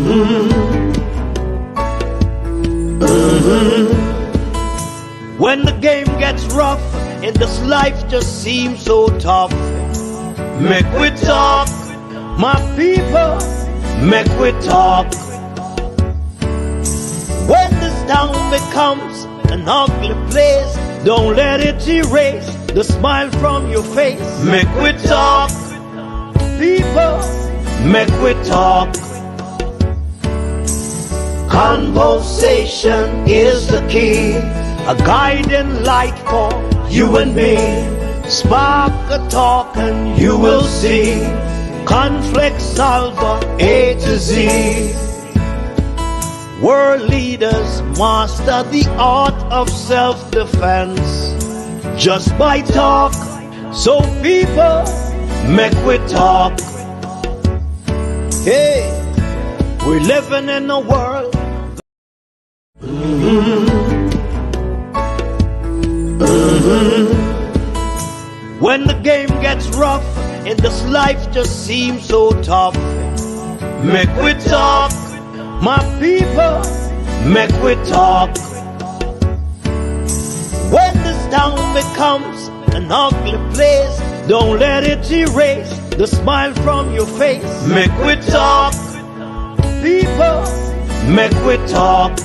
When the game gets rough and this life just seems so tough, Mek Wi Talk, my people, Mek Wi Talk. When this town becomes an ugly place, don't let it erase the smile from your face. Mek Wi Talk, people, Mek Wi Talk. Conversation is the key, a guiding light for you and me. Spark a talk and you will see. Conflict solver A to Z. World leaders master the art of self-defense just by talk. So people, Mek Wi Talk. Hey, we're living in a world. When the game gets rough and this life just seems so tough, Mek Wi Talk, my people, Mek Wi Talk. When this town becomes an ugly place, don't let it erase the smile from your face. Mek Wi Talk, people, Mek Wi Talk.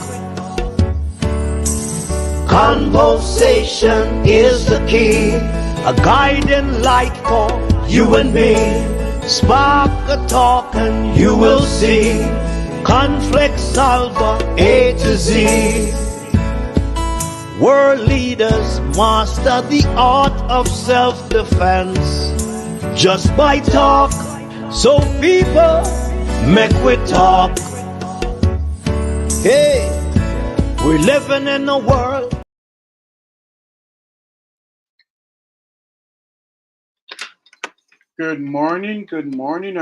Conversation is the key, a guiding light for you and me. Spark a talk and you will see. Conflict solver A to Z. World leaders master the art of self-defense just by talk. So people, Mek Wi Talk. Hey, we're living in a world. Good morning, or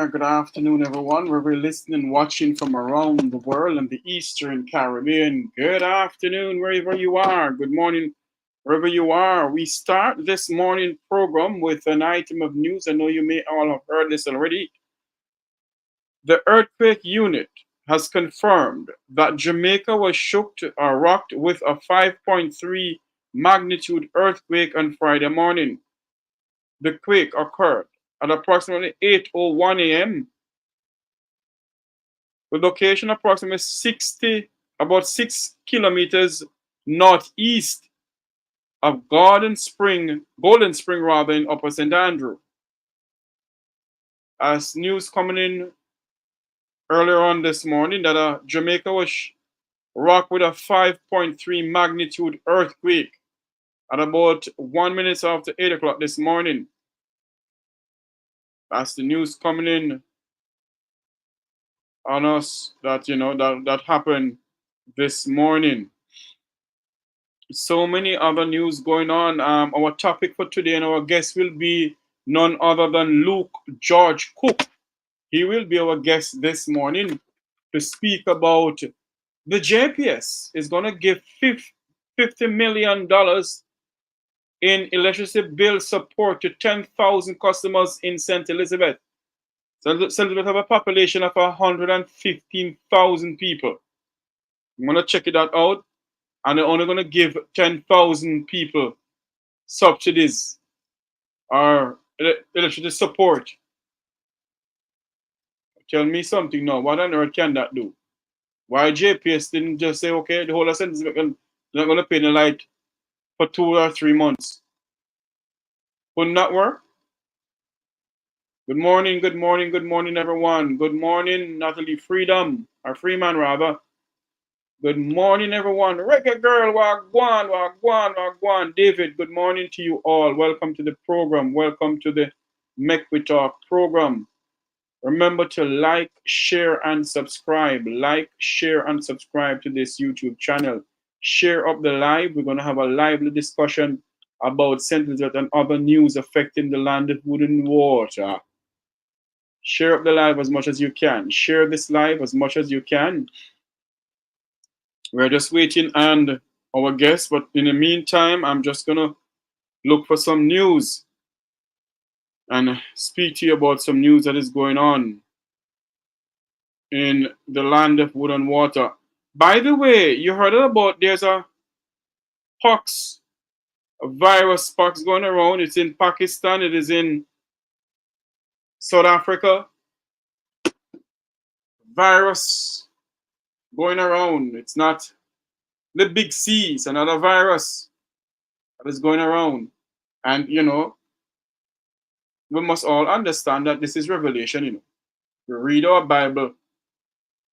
good afternoon, everyone, wherever you're listening and watching from around the world and the Eastern Caribbean. Good afternoon, wherever you are. Good morning, wherever you are. We start this morning program with an item of news. I know you may all have heard this already. The earthquake unit has confirmed that Jamaica was shook or rocked with a 5.3 magnitude earthquake on Friday morning. The quake occurred at approximately 8:01 a.m. The location approximately about 6 kilometers northeast of Golden Spring in Upper St. Andrew. As news coming in earlier on this morning that Jamaica was rocked with a 5.3 magnitude earthquake at about 1 minute after 8 o'clock this morning. That's the news coming in on us that that happened this morning. So many other news going on. Our topic for today and our guest will be none other than Luke George Cook. He will be our guest this morning to speak about the JPS is going to give $50 million in electricity bill support to 10,000 customers in St. Elizabeth. So St. Elizabeth have a population of 115,000 people. I'm going to check it out, and they're only going to give 10,000 people subsidies or electricity support. Tell me something now. What on earth can that do? Why JPS didn't just say, okay, the whole of St. Elizabeth not going to pay the light for 2 or 3 months? Wouldn't that work? Good morning, everyone. Good morning, Natalie Freeman, rather. Good morning, everyone. Reggae girl, wagwan. David, good morning to you all. Welcome to the program. Welcome to the Mek Wi Talk program. Remember to like, share, and subscribe. Like, share, and subscribe to this YouTube channel. Share up the live. We're going to have a lively discussion about St. Elizabeth and other news affecting the land of wood and water. Share up the live as much as you can. Share this live as much as you can. We're just waiting on our guest, but in the meantime, I'm just going to look for some news and speak to you about some news that is going on. in the land of wood and water. By the way, you heard about there's a pox, a virus pox going around. It's in Pakistan, it is in South Africa. Virus going around. It's not the big C, it's another virus that is going around. And you know, we must all understand that this is revelation, you know. We read our Bible.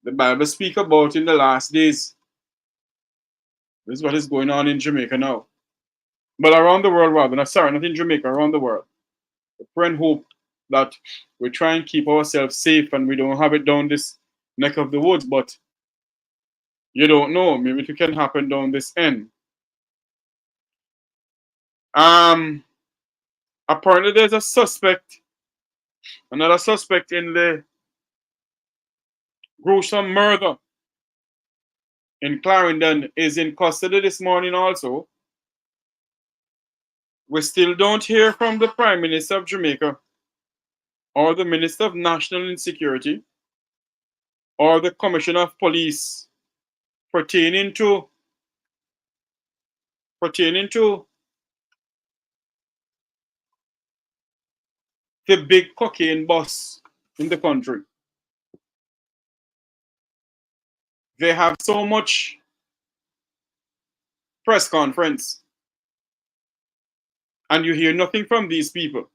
The Bible speaks about in the last days. This is what is going on in Jamaica now. But around the world, rather. Sorry, not in Jamaica, around the world. We pray and hope that we try and keep ourselves safe and we don't have it down this neck of the woods. But you don't know. Maybe it can happen down this end. Apparently there's a suspect, another suspect in the gruesome murder in Clarendon is in custody this morning also. We still don't hear from the Prime Minister of Jamaica or the Minister of National Insecurity or the Commissioner of Police pertaining to the big cocaine boss in the country. They have so much press conference and you hear nothing from these people.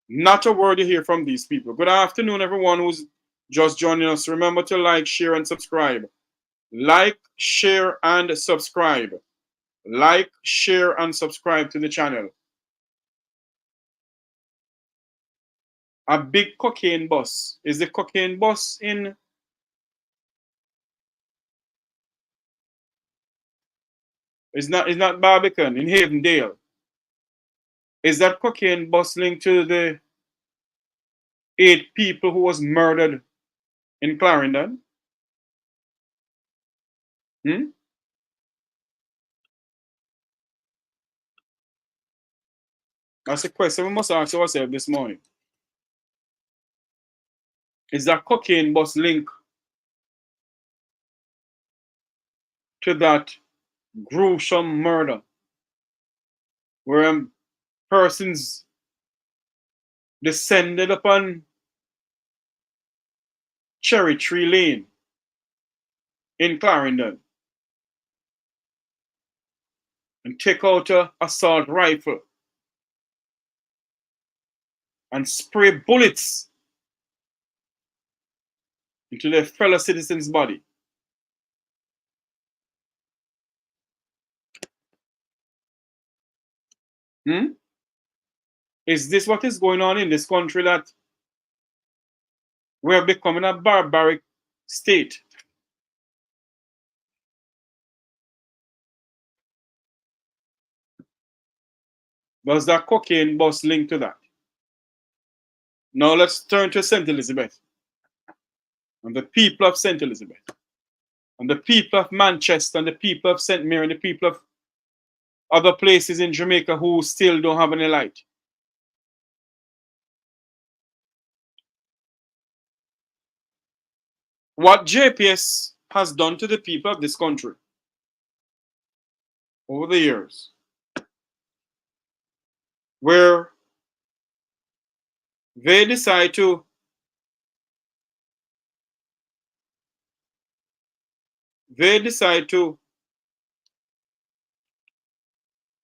Not a word you hear from these people. Good afternoon, everyone who's just joining us. Remember to like, share, and subscribe. Like, share, and subscribe. Like, share, and subscribe to the channel. A big cocaine boss. Is the cocaine boss in... It's not Barbican, in Havendale. Is that cocaine boss linked to the 8 people who was murdered in Clarendon? That's a question we must ask ourselves this morning. Is that cocaine boss linked to that gruesome murder where persons descended upon Cherry Tree Lane in Clarendon and take out an assault rifle and spray bullets into their fellow citizen's body? Is this what is going on in this country, that we are becoming a barbaric state? Was that cocaine boss linked to that? Now let's turn to St. Elizabeth and the people of St. Elizabeth and the people of Manchester and the people of St. Mary and the people of other places in Jamaica who still don't have any light. What JPS has done to the people of this country over the years, where they decide to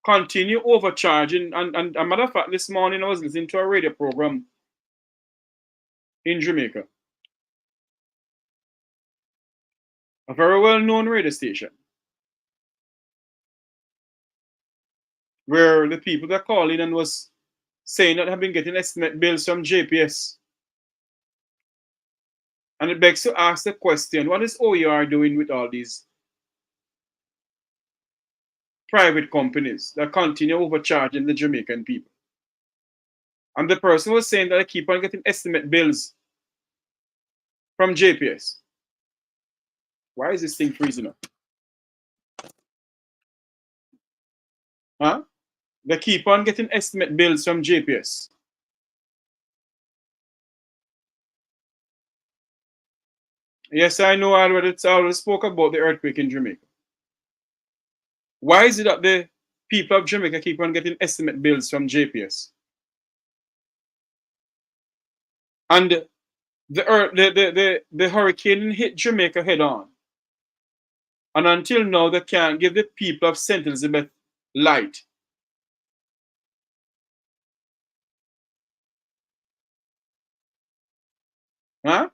continue overcharging. And a matter of fact, this morning I was listening to a radio program in Jamaica, a very well-known radio station, where the people that called in and was saying that have been getting estimate bills from JPS. And it begs to ask the question, what is OER doing with all these private companies that continue overcharging the Jamaican people? And the person was saying that I keep on getting estimate bills from JPS. Why is this thing freezing up? Huh? They keep on getting estimate bills from JPS. Yes, I know I already spoke about the earthquake in Jamaica. Why is it that the people of Jamaica keep on getting estimate bills from JPS? And the hurricane hit Jamaica head on. And until now, they can't give the people of St. Elizabeth light. Huh?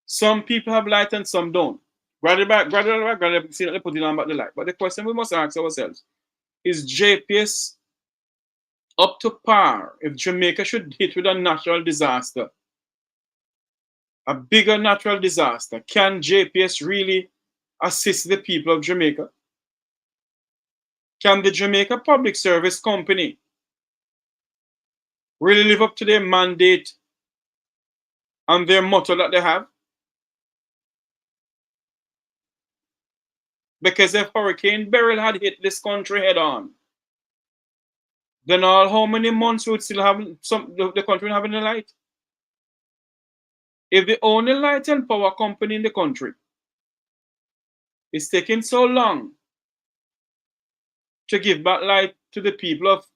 Some people have light and some don't. Gradually, see that they put it on back the light. But the question we must ask ourselves is JPS up to par if Jamaica should hit with a natural disaster, a bigger natural disaster? Can JPS really assist the people of Jamaica? Can the Jamaica Public Service Company really live up to their mandate and their motto that they have? Because if Hurricane Beryl had hit this country head on, then how many months would still have the country having a light? If the only light and power company in the country is taking so long to give back light to the people of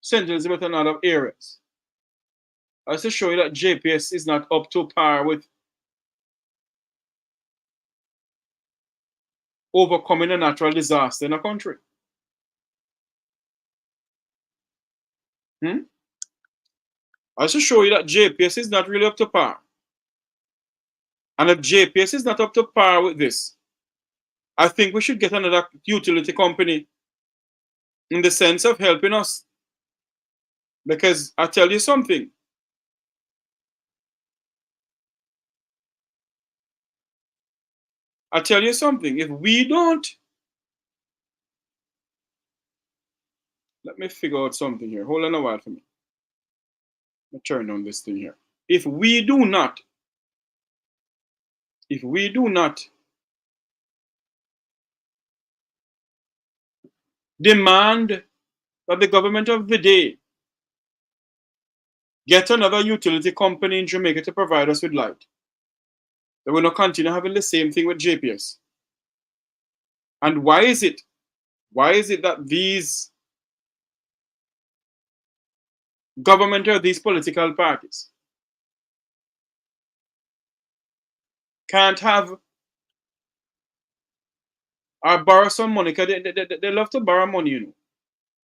St. Elizabeth and other areas, I to show you that JPS is not up to par with overcoming a natural disaster in a country. I should show you that JPS is not really up to par. And if JPS is not up to par with this, I think we should get another utility company in the sense of helping us. Because I tell you something, if we don't, let me figure out something here. Hold on a while for me. Let me turn on this thing here. If we do not demand that the government of the day get another utility company in Jamaica to provide us with light, then we're not continue having the same thing with JPS. And why is it that these government or these political parties can't have or borrow some money? Because they love to borrow money, you know.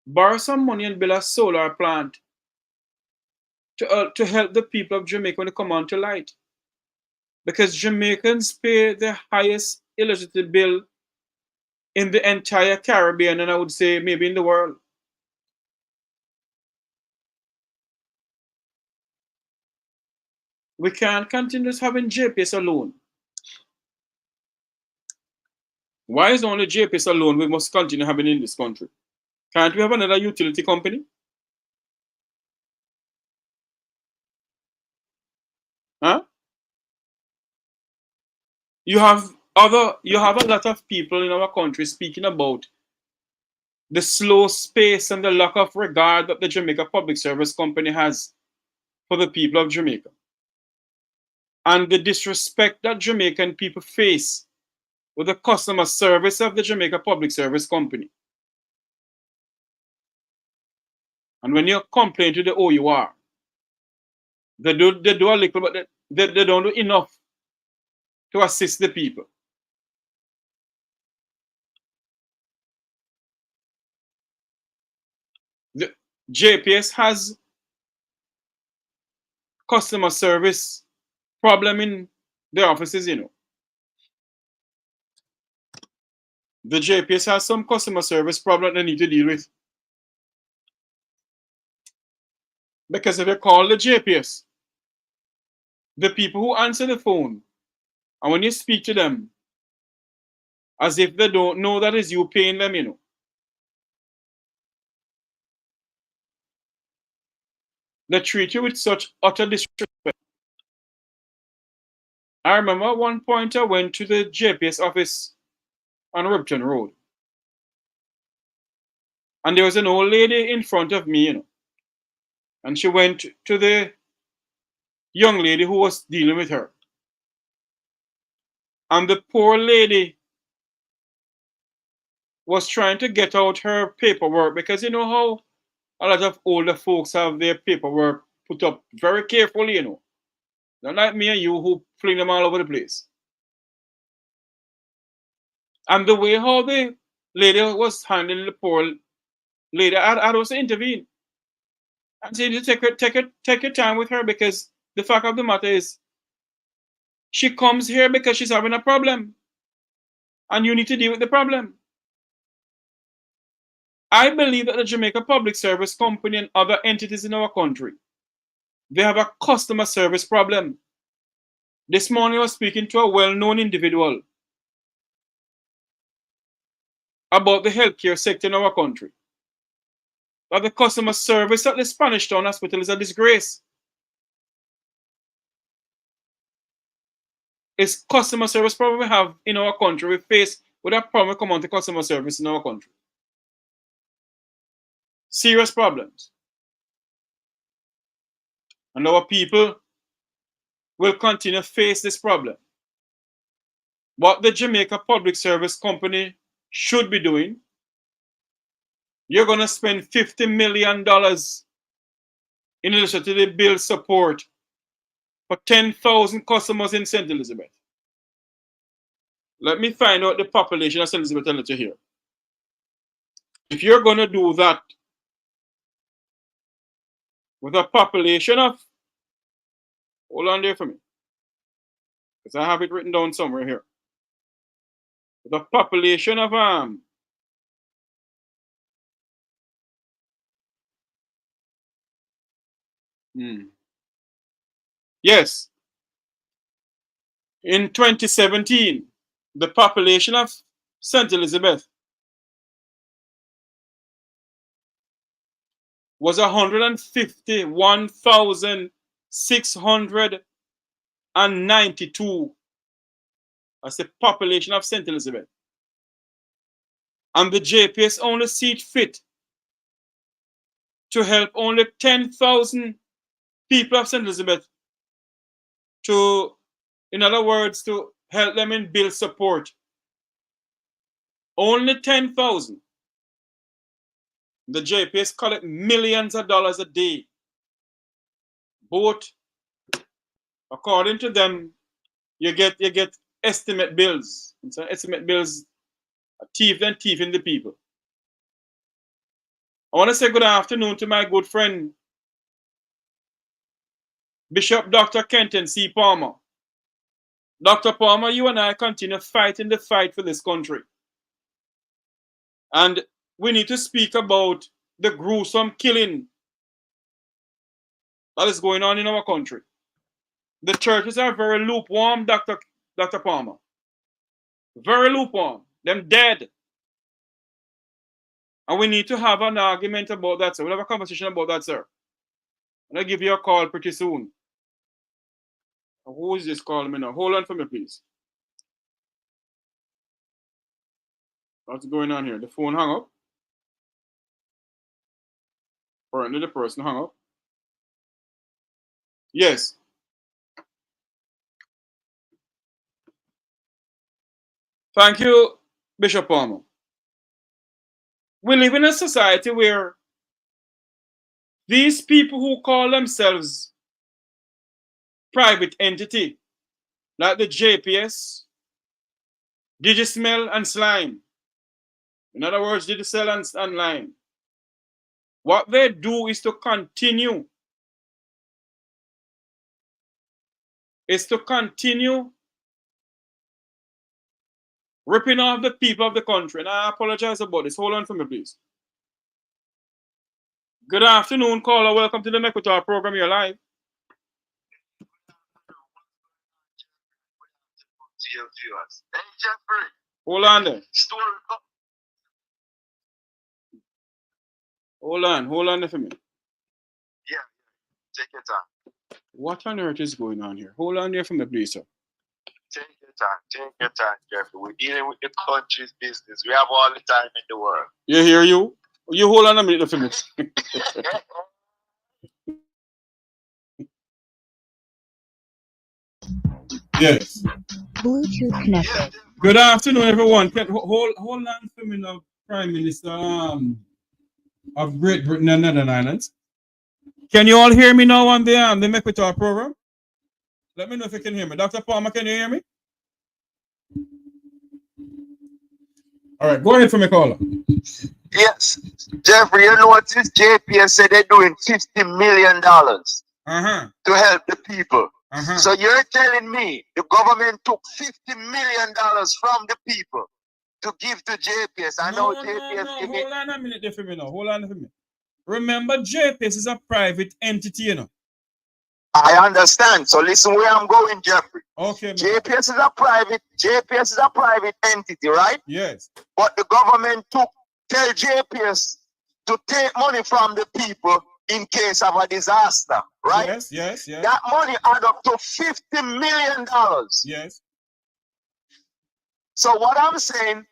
Borrow some money and build a solar plant to help the people of Jamaica when they come on to light. Because Jamaicans pay the highest electricity bill in the entire Caribbean, and I would say maybe in the world. We can't continue having JPS alone. Why is only JPS alone we must continue having in this country? Can't we have another utility company? Huh? You have a lot of people in our country speaking about the slow pace and the lack of regard that the Jamaica Public Service Company has for the people of Jamaica. And the disrespect that Jamaican people face with the customer service of the Jamaica Public Service Company. And when you complain to the OUR, they do a little, but they don't do enough to assist the people. The JPS has customer service problem in the offices, you know. The JPS has some customer service problem they need to deal with. Because if you call the JPS, the people who answer the phone, and when you speak to them, as if they don't know that it's you paying them, you know. They treat you with such utter disrespect. I remember at one point I went to the JPS office on Ripton Road. And there was an old lady in front of me, you know. And she went to the young lady who was dealing with her. And the poor lady was trying to get out her paperwork, because you know how a lot of older folks have their paperwork put up very carefully, you know. Not like me and you who fling them all over the place. And the way how the lady was handling the poor lady, I was to intervene. And say, take your time with her, because the fact of the matter is, she comes here because she's having a problem. And you need to deal with the problem. I believe that the Jamaica Public Service Company and other entities in our country, they have a customer service problem. This morning I was speaking to a well-known individual about the healthcare sector in our country. That the customer service at the Spanish Town Hospital is a disgrace. It's customer service problem we have in our country. We face with a problem come on to customer service in our country. Serious problems. And our people will continue to face this problem. What the Jamaica Public Service Company should be doing, you're going to spend $50 million in relation to the bill support for 10,000 customers in St. Elizabeth. Let me find out the population of St. Elizabeth and let you hear. If you're going to do that with a population of, hold on there for me, because I have it written down somewhere here. With a population of yes, in 2017, the population of St. Elizabeth was 151,692. That's the population of St. Elizabeth. And the JPS only see it fit to help only 10,000 people of St. Elizabeth to, in other words, to help them in bill support. Only 10,000. The JPS collect millions of dollars a day. Both, according to them, you get estimate bills. And so estimate bills are thieving the people. I want to say good afternoon to my good friend, Bishop Dr. Kenton C. Palmer. Dr. Palmer, you and I continue fighting the fight for this country. And we need to speak about the gruesome killing that is going on in our country. The churches are very lukewarm, Dr. Palmer. Very lukewarm. Them dead. And we need to have an argument about that, sir. We'll have a conversation about that, sir. And I'll give you a call pretty soon. Who is this calling me now? Hold on for me, please. What's going on here? The phone hung up. Apparently the person hung up. Yes. Thank you, Bishop Palmer. We live in a society where these people who call themselves private entity, like the JPS, Digismell and Slime, in other words, Digicel and Lime, what they do is to continue ripping off the people of the country. And I apologize about this. Hold on for me, please. Good afternoon, caller. Welcome to the Mek Wi Talk program. You're live. Hey, Jeffrey. Hold on there. Story. Hold on there for me. Yeah, take your time. What on earth is going on here? Hold on there for me, please, sir. Take your time, Jeffrey. We're dealing with the country's business. We have all the time in the world. You hear you? You hold on a minute for me. Yes. Bluetooth connected. Good afternoon, everyone. Hold on for me now, Prime Minister of Great Britain and Netherlands. Can you all hear me now on the Mek Wi Talk program? Let me know if you can hear me. Dr. Palmer, can you hear me? All right, go ahead for me, caller. Yes. Jeffrey, you know what this JPS said they're doing $50 million to help the people. So you're telling me the government took $50 million from the people to give to JPS? I know JPS. No. Hold on a minute there for me now. Hold on for me. Remember, JPS is a private entity, you know. I understand. So listen where I'm going, Jeffrey. Okay. JPS is a private entity, right? Yes. But the government tell JPS to take money from the people in case of a disaster, right? Yes. That money add up to $50 million. Yes. So what I'm saying,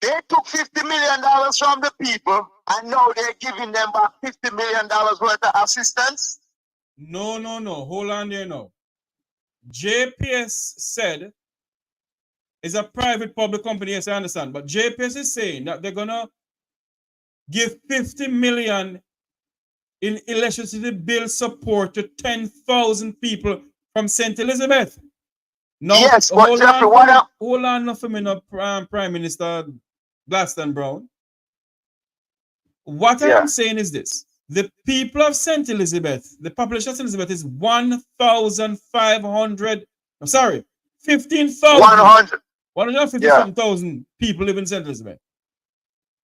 they took $50 million from the people, and now they're giving them back $50 million worth of assistance? No. Hold on there now. JPS said it's a private public company, yes, I understand. But JPS is saying that they're gonna give 50 million in electricity bill support to 10,000 people from St. Elizabeth. Now, yes, but Jeffrey, hold on for me now, Prime Minister Gladstone Brown. What I'm saying is this. The people of St. Elizabeth, the population of St. Elizabeth is 1,500, I'm sorry, 15,000. 150,000 people live in St. Elizabeth.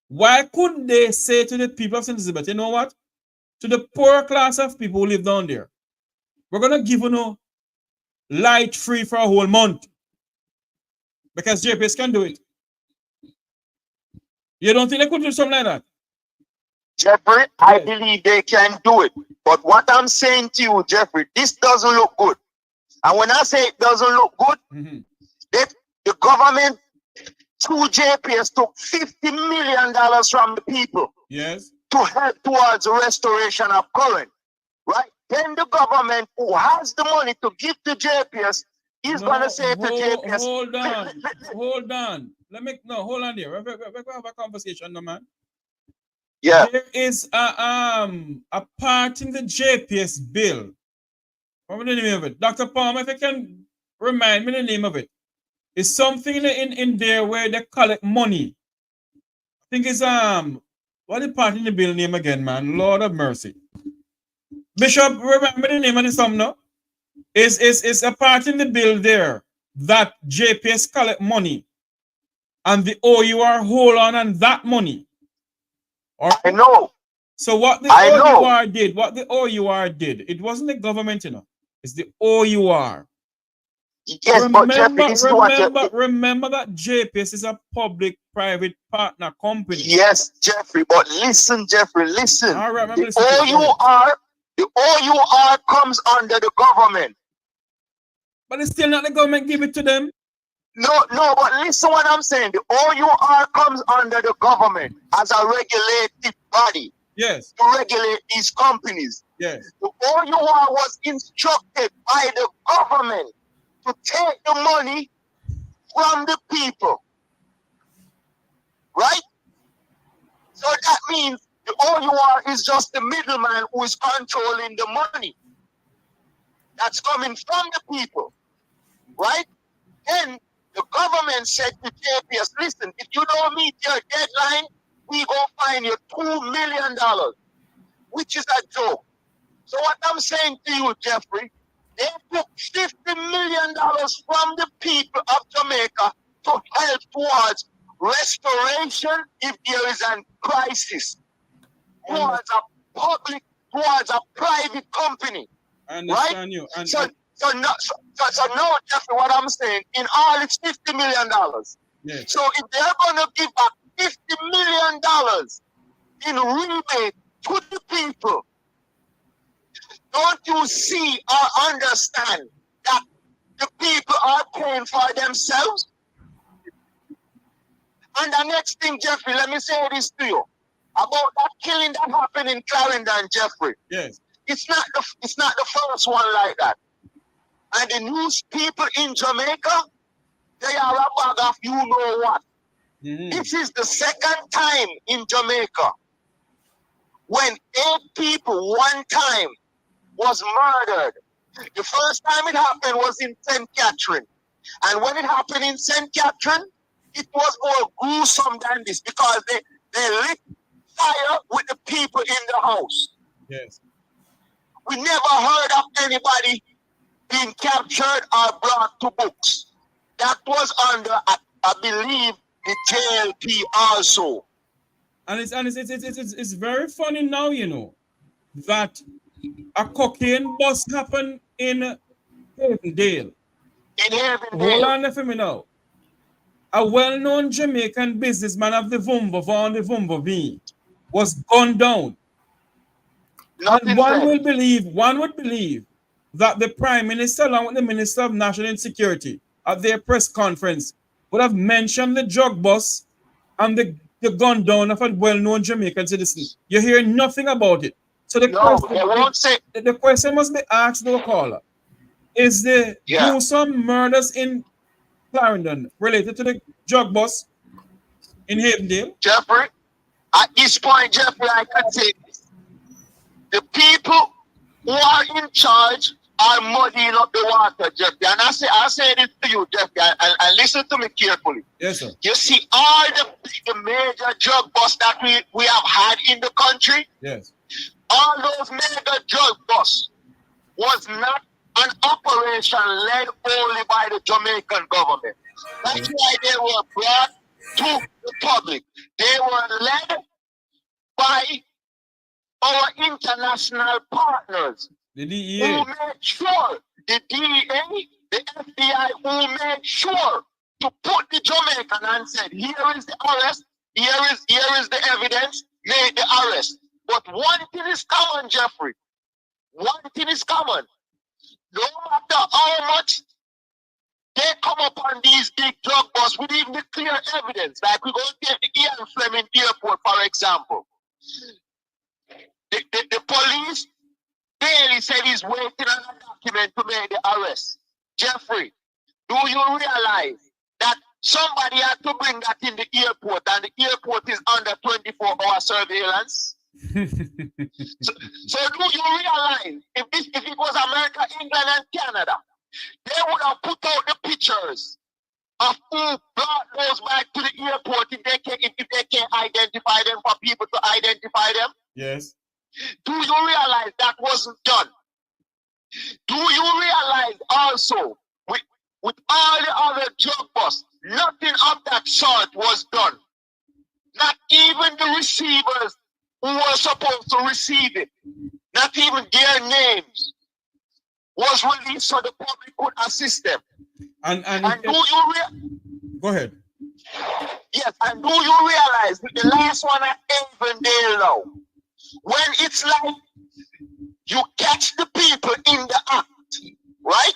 Why couldn't they say to the people of St. Elizabeth, you know what? To the poor class of people who live down there, we're going to give you light free for a whole month. Because JPS can do it. You don't think they could do something like that? Jeffrey, I believe they can do it. But what I'm saying to you, Jeffrey, this doesn't look good. And when I say it doesn't look good, the government through JPS took $50 million from the people to help towards the restoration of current. Right? Then the government who has the money to give to JPS is going to say to JPS... Hold on. Hold on there. We have a conversation now, man. Yeah. There is a part in the JPS bill. What is the name of it? Dr. Palmer, if you can remind me the name of it. It's something in there where they collect money. I think it's what is the part in the bill name again, man? Lord of mercy. Bishop, remember the name of the something now? It's a part in the bill there that JPS collect money and the OUR hold on that money. Right? I know. So what the OUR did, it wasn't the government, you know. It's the OUR. Yes, remember that JPS is a public-private partner company. Yes, Jeffrey, but listen, Jeffrey, listen. All right, the OUR comes under the government. But it's still not the government give it to them. No, but listen what I'm saying. The OUR comes under the government as a regulated body. Yes. To regulate these companies. Yes. The OUR was instructed by the government to take the money from the people. Right? So that means the OUR is just the middleman who is controlling the money that's coming from the people. Right? Then the government said to JPS, listen, if you don't meet your deadline, we go fine you $2 million, which is a joke. So what I'm saying to you, Jeffrey, they took $50 million from the people of Jamaica to help towards restoration if there is a crisis, towards a private company. I understand right? you. So now, Jeffrey, what I'm saying, in all, it's $50 million. Yes. So if they're going to give back $50 million in rebate to the people, don't you see or understand that the people are paying for themselves? And the next thing, Jeffrey, let me say this to you about that killing that happened in Clarendon, Jeffrey. Yes. It's not the first one like that. And the news people in Jamaica, they are a bag of you know what. This is the second time in Jamaica when 8 people one time was murdered. The first time it happened was in St. Catherine. And when it happened in St. Catherine, it was more gruesome than this because they lit fire with the people in the house. Yes. We never heard of anybody being captured or brought to books. That was under, I believe, the JLP also. And it's very funny now, you know, that a cocaine bust happened in Havendale. In Havendale. Hold on for me now. A well-known Jamaican businessman of the Vumva, Von the Vumva V, was gunned down. And one would believe that the Prime Minister, along with the Minister of National Insecurity, at their press conference, would have mentioned the drug bust and the gun down of a well-known Jamaican citizen. You hear nothing about it. So the question must be asked, no caller. Is the gruesome murders in Clarendon related to the drug bust in Havendale? Jeffrey, at this point, Jeffrey, I can say this. The people who are in charge are muddying up the water, Jeffrey. And I say this to you, Jeffrey, and listen to me carefully. Yes, sir. You see all the major drug busts that we have had in the country? Yes. All those mega drug busts was not an operation led only by the Jamaican government. That's why they were brought to the public. They were led by our international partners. The DEA. Who made sure, the DEA, the FBI, who made sure to put the Jamaican and said, here is the arrest, here is the evidence, made the arrest. But one thing is common, Jeffrey. One thing is common. No matter how much they come upon these big drug busts with even the clear evidence, like we're going to take the Ian Fleming Airport, for example. The police barely said he's waiting on a document to make the arrest. Jeffrey, do you realize that somebody had to bring that in the airport and the airport is under 24-hour surveillance? so do you realize if it was America, England, and Canada, they would have put out the pictures of who brought those back to the airport if they can't identify them for people to identify them? Yes. Do you realize that wasn't done? Do you realize also with all the other drug busts, nothing of that sort was done? Not even the receivers who were supposed to receive it, not even their names was released so the public could assist them. And do you go ahead. Yes, and do you realize with the last one at Avondale now, when it's like you catch the people in the act, right?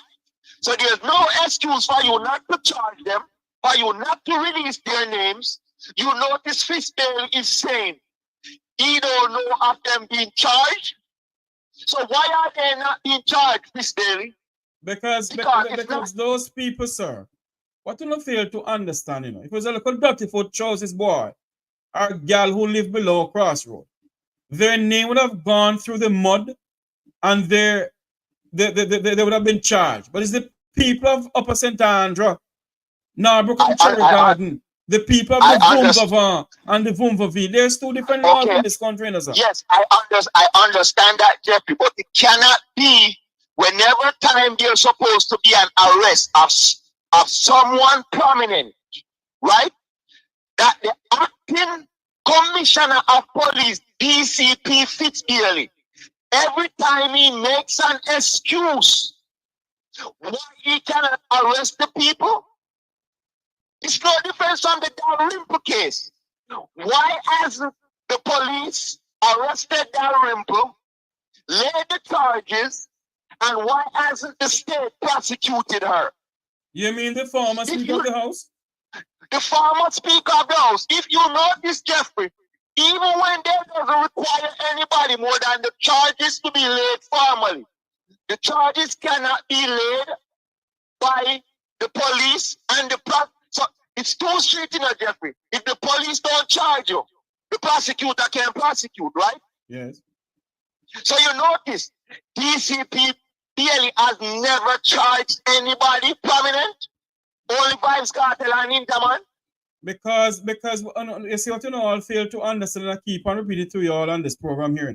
So there's no excuse for you not to charge them, for you not to release their names. You notice Fitzgerald is saying he don't know of them being charged. So why are they not being charged, Fitzgerald? Because those people, sir, what you don't fail to understand, you know, if it was a little dirty foot trousers boy or gal who live below Crossroad, their name would have gone through the mud and they would have been charged. But it's the people of Upper St. Andrew, Narbrook and Cherry Garden, the people of the Vumva and the Vumva V. There's two different laws in this country, you know, sir. Yes, I understand that, Jeffrey, but it cannot be whenever time there's supposed to be an arrest of someone prominent, right? That the acting Commissioner of Police, DCP Fitzgerald, every time he makes an excuse why he cannot arrest the people, it's no different from the Dalrymple case. Why hasn't the police arrested Dalrymple, laid the charges, and why hasn't the state prosecuted her? You mean the former Speaker of the House? The former Speaker of the House. If you notice, Jeffrey, even when they doesn't require anybody more than the charges to be laid formally, the charges cannot be laid by the police and the so it's two streets in a Jeffrey. If the police don't charge you, the prosecutor can prosecute, right? Yes. So you notice DCP PLE has never charged anybody prominent, only Vibes Cartel and Interman. Because you see what all fail to understand, and I keep on repeating to you all on this program here.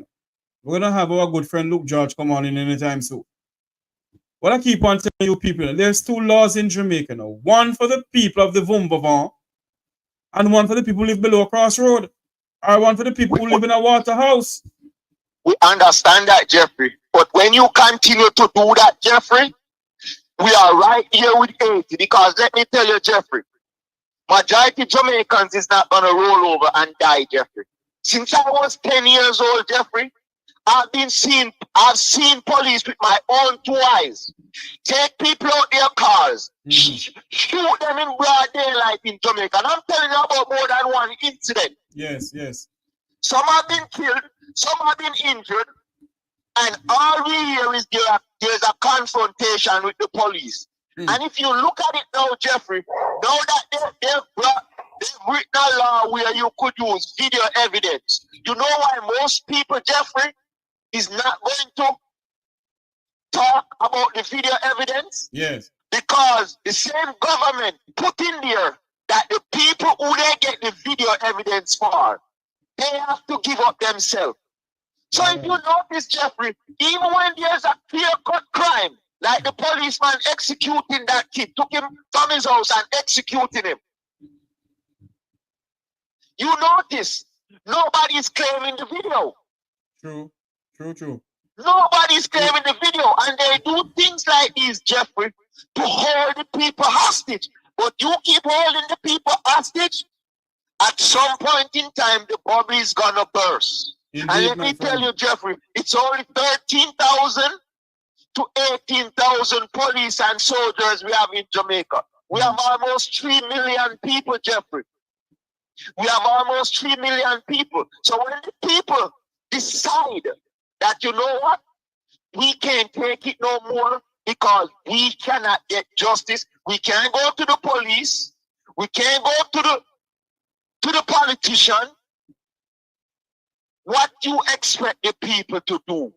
We're gonna have our good friend Luke George come on in anytime soon. What I keep on telling you people, there's two laws in Jamaica now. One for the people of the Vumbavon, and one for the people who live below Crossroad, or one for the people who live in a Waterhouse. We understand that, Jeffrey. But when you continue to do that, Jeffrey, we are right here with 80. Because let me tell you, Jeffrey, majority Jamaicans is not gonna roll over and die, Jeffrey. Since I was 10 years old, Jeffrey, I've seen police with my own two eyes take people out their cars, shoot them in broad daylight in Jamaica. And I'm telling you about more than one incident. Yes, yes. Some have been killed, some have been injured, and all we hear is there's a confrontation with the police. And if you look at it now, Jeffrey, now that they've written a law where you could use video evidence, you know why most people, Jeffrey, is not going to talk about the video evidence? Yes. Because the same government put in there that the people who they get the video evidence for, they have to give up themselves. So if you notice, Jeffrey, even when there's a clear-cut crime, like the policeman executing that kid, took him from his house and executing him, you notice nobody's claiming the video. True. True. Nobody's claiming the video, and they do things like these, Jeffrey, to hold the people hostage. But you keep holding the people hostage, at some point in time, the bubble is gonna burst. Indeed, and let me tell you, Jeffrey, it's only 13,000 to 18,000 police and soldiers we have in Jamaica. We have almost 3 million people, Jeffrey. We have almost 3 million people. So when the people decide that, you know what, we can't take it no more because we cannot get justice. We can't go to the police. We can't go to the politician. What do you expect the people to do?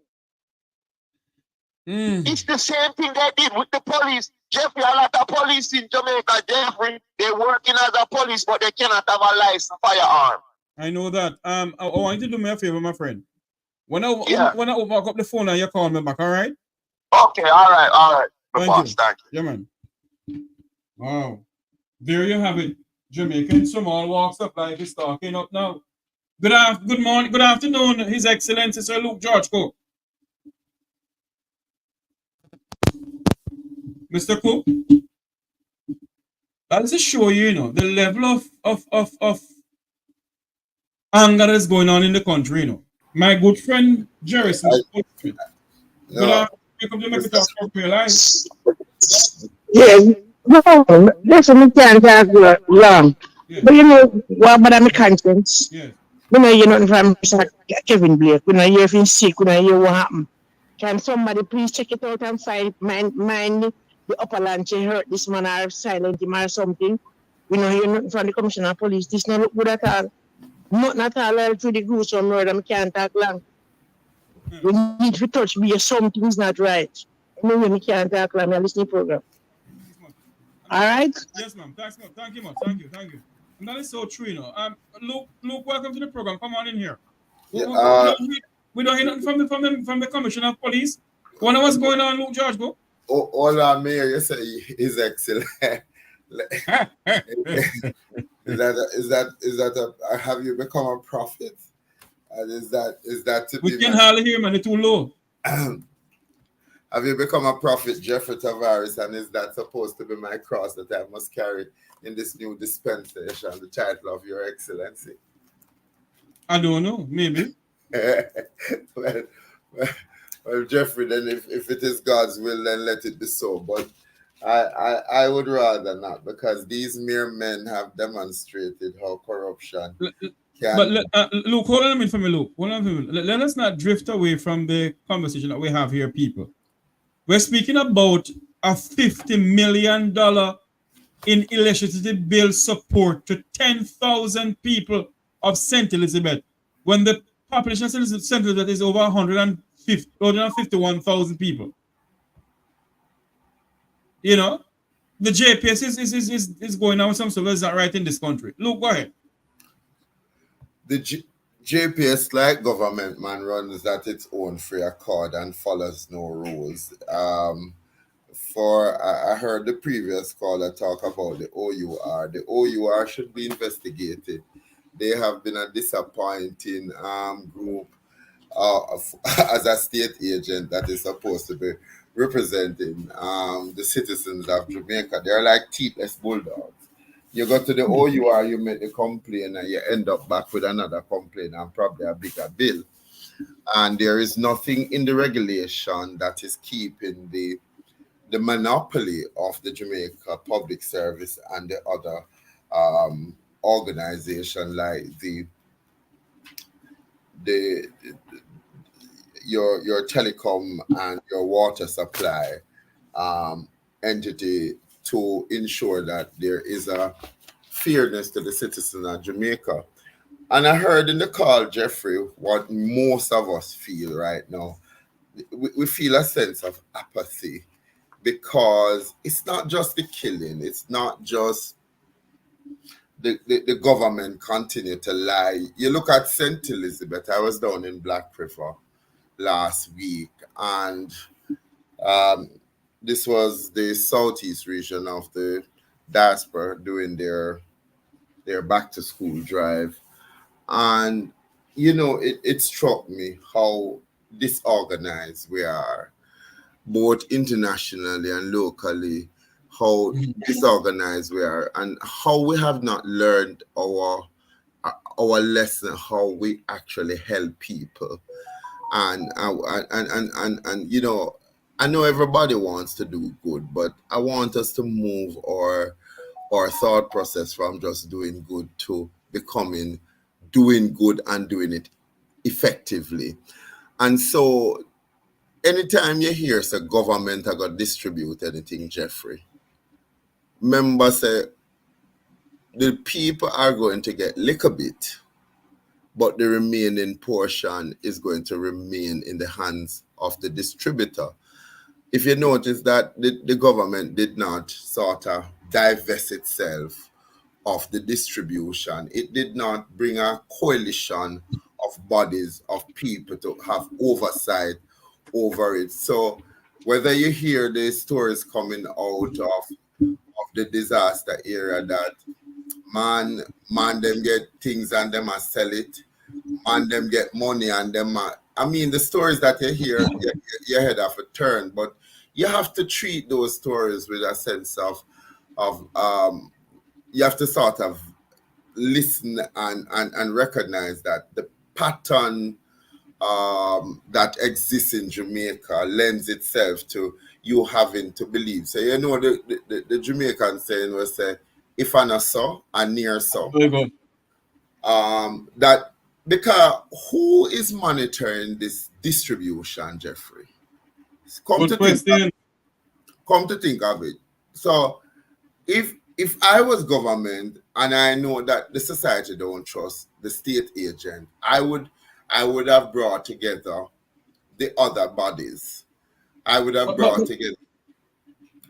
It's the same thing they did with the police. Jeffrey, a lot of police in Jamaica, Jeffrey, they're working as a police, but they cannot have a licensed firearm. I know that. I want you to do me a favor, my friend. When I open up the phone and you call me back, all right? Okay, all right. Thank you. Yeah, man. Wow. There you have it. Jamaican small walks of life is talking up now. Good morning, good afternoon, His Excellency Sir Luke George Cook. Mr. Cook, that is to show you, the level of anger that is going on in the country, My good friend Jerry Smith. Good afternoon. Welcome to Mek Wi Talk for your life. Yes. Listen, we can't talk long. Yes. But what about my conscience? Yes. We know you're not from Kevin Blake. We know you're sick. We know you what happened. Can somebody please check it out and find mind the upper lunch hurt this man or silent him or something? We know you're not from the Commissioner of Police. This not look good at all. Not at all through the gruesome murder. We can't talk long. We need to touch me. Something's not right. Anyway, we can't talk long. I'm listening to the program. All right? Yes, ma'am. Thanks, ma'am. Thank you, ma'am. Thank you. And that is so true, Luke, welcome to the program. Come on in here. We don't hear nothing from the Commissioner of Police. Wonder what's going on, Luke George, go? All I'm here, you say, is excellent. is that have you become a prophet? And is that to we can hardly hear, man. It's too low. Have you become a prophet, Jeffrey Tavares, and is that supposed to be my cross that I must carry in this new dispensation, the title of Your Excellency? I don't know, maybe. well, Jeffrey, then if it is God's will, then let it be so. But I would rather not, because these mere men have demonstrated how corruption can... But Luke, hold on a minute for me, Luke. Let us not drift away from the conversation that we have here, people. We're speaking about a $50 million in electricity bill support to 10,000 people of St. Elizabeth, when the population of St. Elizabeth is over 151,000 people. You know, the JPS is going on with some stuff that's not right in this country. Luke, go ahead. The JPS, like government, man, runs at its own free accord and follows no rules. I heard the previous caller talk about the OUR. The OUR should be investigated. They have been a disappointing group as a state agent that is supposed to be representing the citizens of Jamaica. They're like teethless bulldogs. You go to the OUR, you make the complaint, and you end up back with another complaint and probably a bigger bill. And there is nothing in the regulation that is keeping the monopoly of the Jamaica Public Service and the other organization like your telecom and your water supply entity to ensure that there is a fairness to the citizen of Jamaica. And I heard in the call, Jeffrey, what most of us feel right now. We feel a sense of apathy because it's not just the killing. It's not just the government continue to lie. You look at St. Elizabeth. I was down in Black River last week, and this was the southeast region of the Diaspora doing their back to school drive. And, you know, it struck me how disorganized we are, both internationally and locally, how disorganized we are, and how we have not learned our lesson, how we actually help people. And you know, I know everybody wants to do good, but I want us to move our thought process from just doing good to becoming doing good and doing it effectively. And so anytime you hear say government are going to distribute anything, Jeffrey, remember say the people are going to get little bit, but the remaining portion is going to remain in the hands of the distributor. If you notice that the government did not sort of divest itself of the distribution, it did not bring a coalition of bodies of people to have oversight over it. So whether you hear the stories coming out of the disaster area that man them get things and them a sell it, man them get money and them I mean the stories that you hear, your head off a turn, but you have to treat those stories with a sense of you have to sort of listen and recognize that the pattern that exists in Jamaica lends itself to you having to believe. So you know the Jamaican saying was say, if I not saw, I near saw. That because who is monitoring this distribution, Jeffrey? Come to think of it. So if I was government and I know that the society don't trust the state agent, I would have brought together the other bodies. I would have brought together.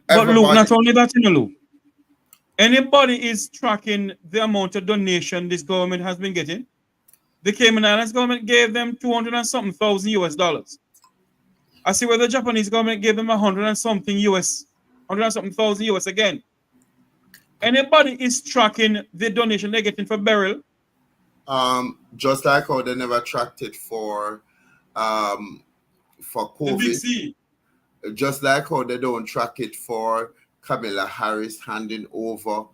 But Luke, not only that, you know, Luke. Anybody is tracking the amount of donation this government has been getting. The Cayman Islands government gave them $200 and something thousand US. I see where the Japanese government gave them $100 and something thousand US again. Anybody is tracking the donation they're getting for burial? Just like how they never tracked it for COVID. Just like how they don't track it for Kamala Harris handing over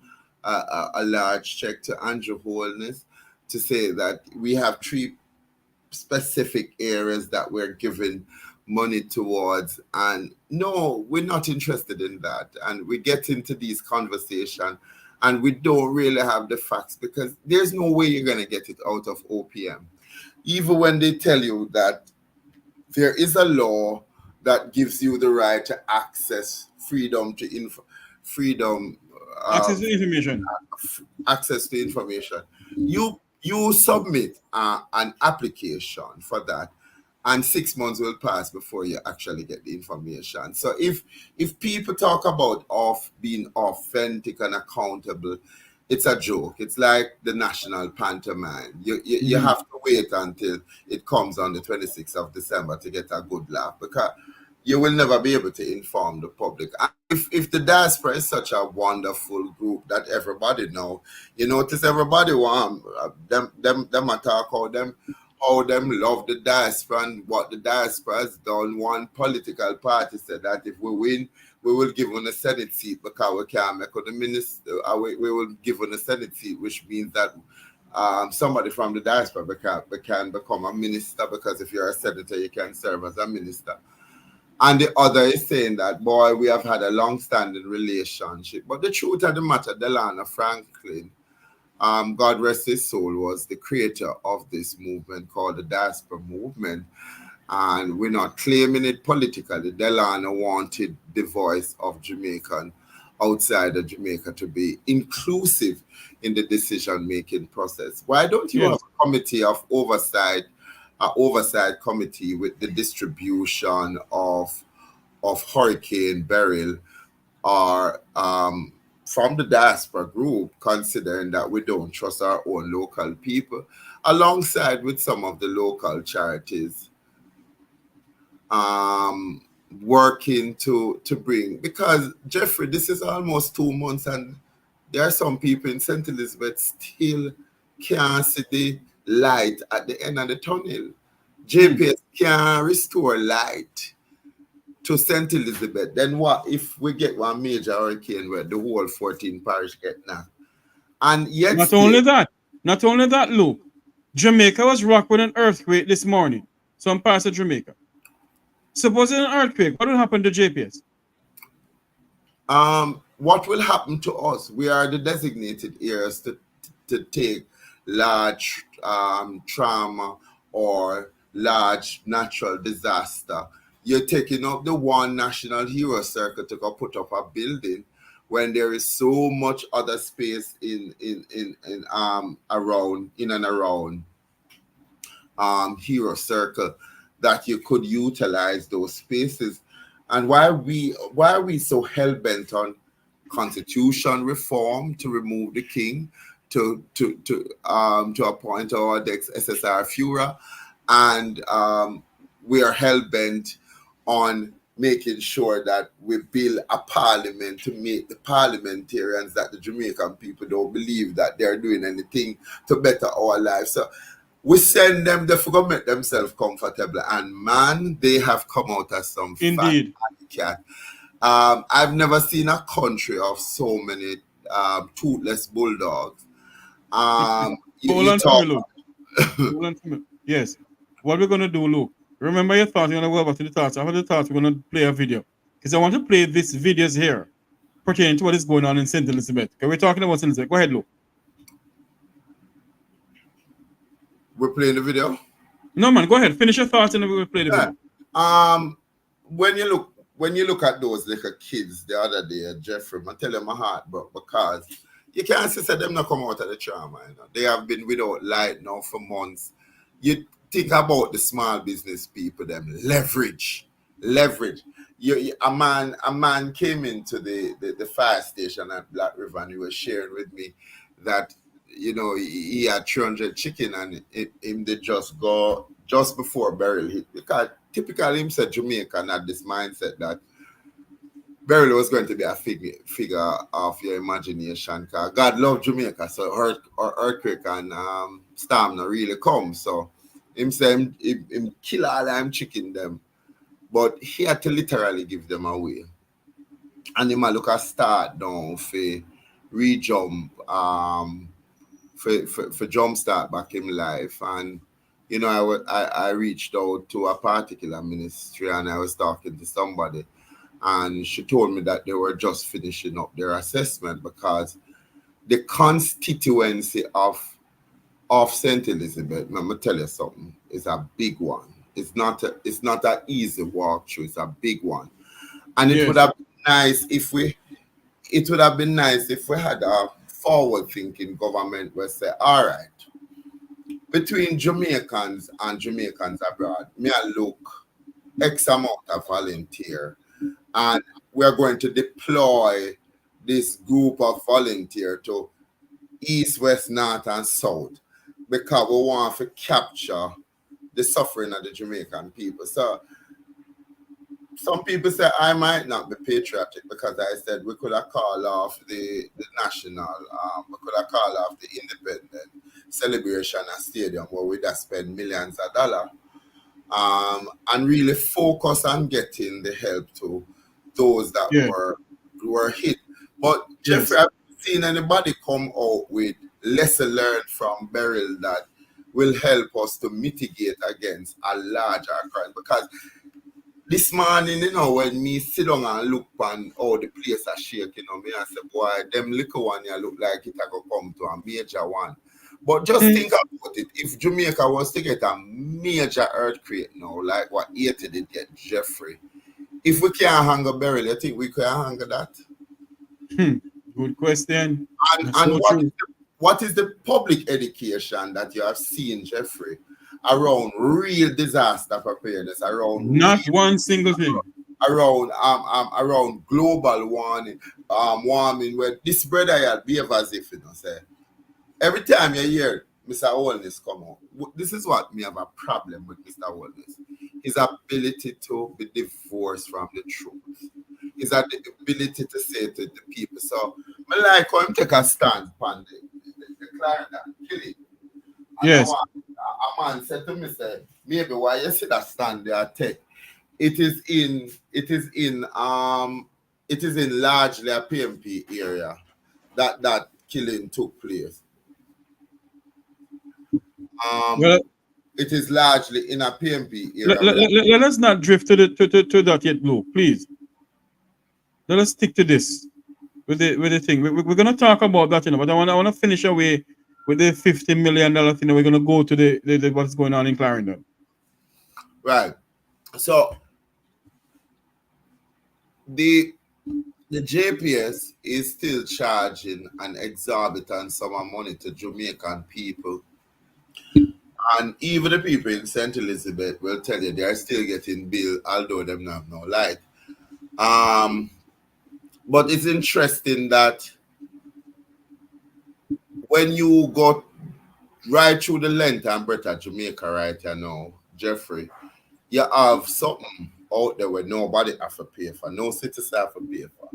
a large check to Andrew Holness to say that we have 3 specific areas that we're giving money towards, and no, we're not interested in that. And we get into these conversations and we don't really have the facts because there's no way you're going to get it out of OPM. Even when they tell you that there is a law that gives you the right to access freedom to Access to information. Access to information. You submit an application for that, and 6 months will pass before you actually get the information. So if people talk about being authentic and accountable, it's a joke. It's like the national pantomime. You have to wait until it comes on the 26th of December to get a good laugh, because you will never be able to inform the public. If the diaspora is such a wonderful group that everybody know, you notice everybody want them talk how them love the diaspora and what the diaspora has done. One political party said that if we win, we will give them a Senate seat because we can't make the minister. We will give them a Senate seat, which means that somebody from the diaspora can become a minister, because if you're a senator, you can serve as a minister. And the other is saying that, boy, we have had a long-standing relationship. But the truth of the matter, Delano Franklin, God rest his soul, was the creator of this movement called the Diaspora Movement. And we're not claiming it politically. Delano wanted the voice of Jamaican outside of Jamaica to be inclusive in the decision-making process. Why don't you have a committee of oversight, committee with the distribution of hurricane beryl, or from the diaspora group, considering that we don't trust our own local people, alongside with some of the local charities, working to bring, because Jeffrey, this is almost 2 months and there are some people in St. Elizabeth still can't see the light at the end of the tunnel. JPS can restore light to St. Elizabeth. Then what if we get one major hurricane where the whole 14 parish get knocked? And yet not only that, Luke, Jamaica was rocked with an earthquake this morning. Some parts of Jamaica. Suppose an earthquake, what will happen to JPS? What will happen to us? We are the designated areas to take large trauma or large natural disaster. You're taking up the one national hero circle to go put up a building when there is so much other space in and around hero circle that you could utilize those spaces. And why are we so hell-bent on constitution reform to remove the king, to appoint our next SSR Führer, and we are hell-bent on making sure that we build a parliament to make the parliamentarians that the Jamaican people don't believe that they're doing anything to better our lives. So we send them to make themselves comfortable, and man, they have come out as some indeed fat cat. I've never seen a country of so many toothless bulldogs. Hold on to me. Yes. What we're going to do, Luke, remember your thoughts. You're going to go back to the thoughts. After the thoughts, we're going to play a video. Because I want to play these videos here pertaining to what is going on in St. Elizabeth. Okay, we're talking about St. Elizabeth. Go ahead, Luke. We're playing the video? No, man, go ahead. Finish your thoughts and then we'll play the video. When you look at those little kids the other day, Jeffrey, I tell you my heart broke, because you can't say them not come out of the trauma. You know? They have been without light now for months. You think about the small business people, them leverage. A man came into the fire station at Black River, and he was sharing with me that, you know, he had 300 chicken, and him they just go just before burial hit, because typically him said Jamaican had this mindset that burial was going to be a figure of your imagination, because God loved Jamaica, so earthquake and storm not really come. So him say him kill all them chicken them, but he had to literally give them away. And him a look at start down for re-jump, for jumpstart back in life. And you know, I reached out to a particular ministry, and I was talking to somebody, and she told me that they were just finishing up their assessment, because the constituency of St. Elizabeth, let me tell you something, is a big one. It's not an easy walkthrough. It's a big one, and it Yes. would have been nice if we had a forward-thinking government where say, all right, between Jamaicans and Jamaicans abroad, me I look X amount of volunteer, and we're going to deploy this group of volunteer to east, west, north, and south because we want to capture the suffering of the Jamaican people. So some people say I might not be patriotic because I said we could have called off the national, we could have called off the independent celebration at stadium where we'd have spent millions of dollars and really focus on getting the help to those that were hit. But Jeffrey, I've seen anybody come out with lesson learned from Beryl that will help us to mitigate against a larger crime. Because this morning, when me sit down and look on how the place are shaking, me I say, boy, them little one here look like it go come to a major one. But just think about it. If Jamaica was to get a major earthquake now, like what Haiti did get Jeffrey, if we can't hang a Beryl, you think we can hang that? Good question. And what is the public education that you have seen, Jeffrey, around real disaster preparedness, around not one single thing, around global warming, where this brother here behave as if say every time you hear Mr. Lawlessness come out, this is what me have a problem with Mr. Lawlessness. His ability to be divorced from the truth. His ability to say to the people. So I like how him take a stand on the client that kill it. Yes. A man said to me, say, maybe why you see that stand there take. It is in largely a PMP area that killing took place. It is largely in a PMP area. Let us not drift to that yet, Blue, please. Let us stick to this with the thing. We're gonna talk about that, but I wanna finish away with the $50 million thing. We're gonna go to the what's going on in Clarendon. Right. So the JPS is still charging an exorbitant sum of money to Jamaican people. And even the people in St. Elizabeth will tell you they are still getting billed, although them have no light. But it's interesting that when you go right through the length and breadth of Jamaica right now, Jeffrey, you have something out there where nobody have to pay for, no citizen have to pay for.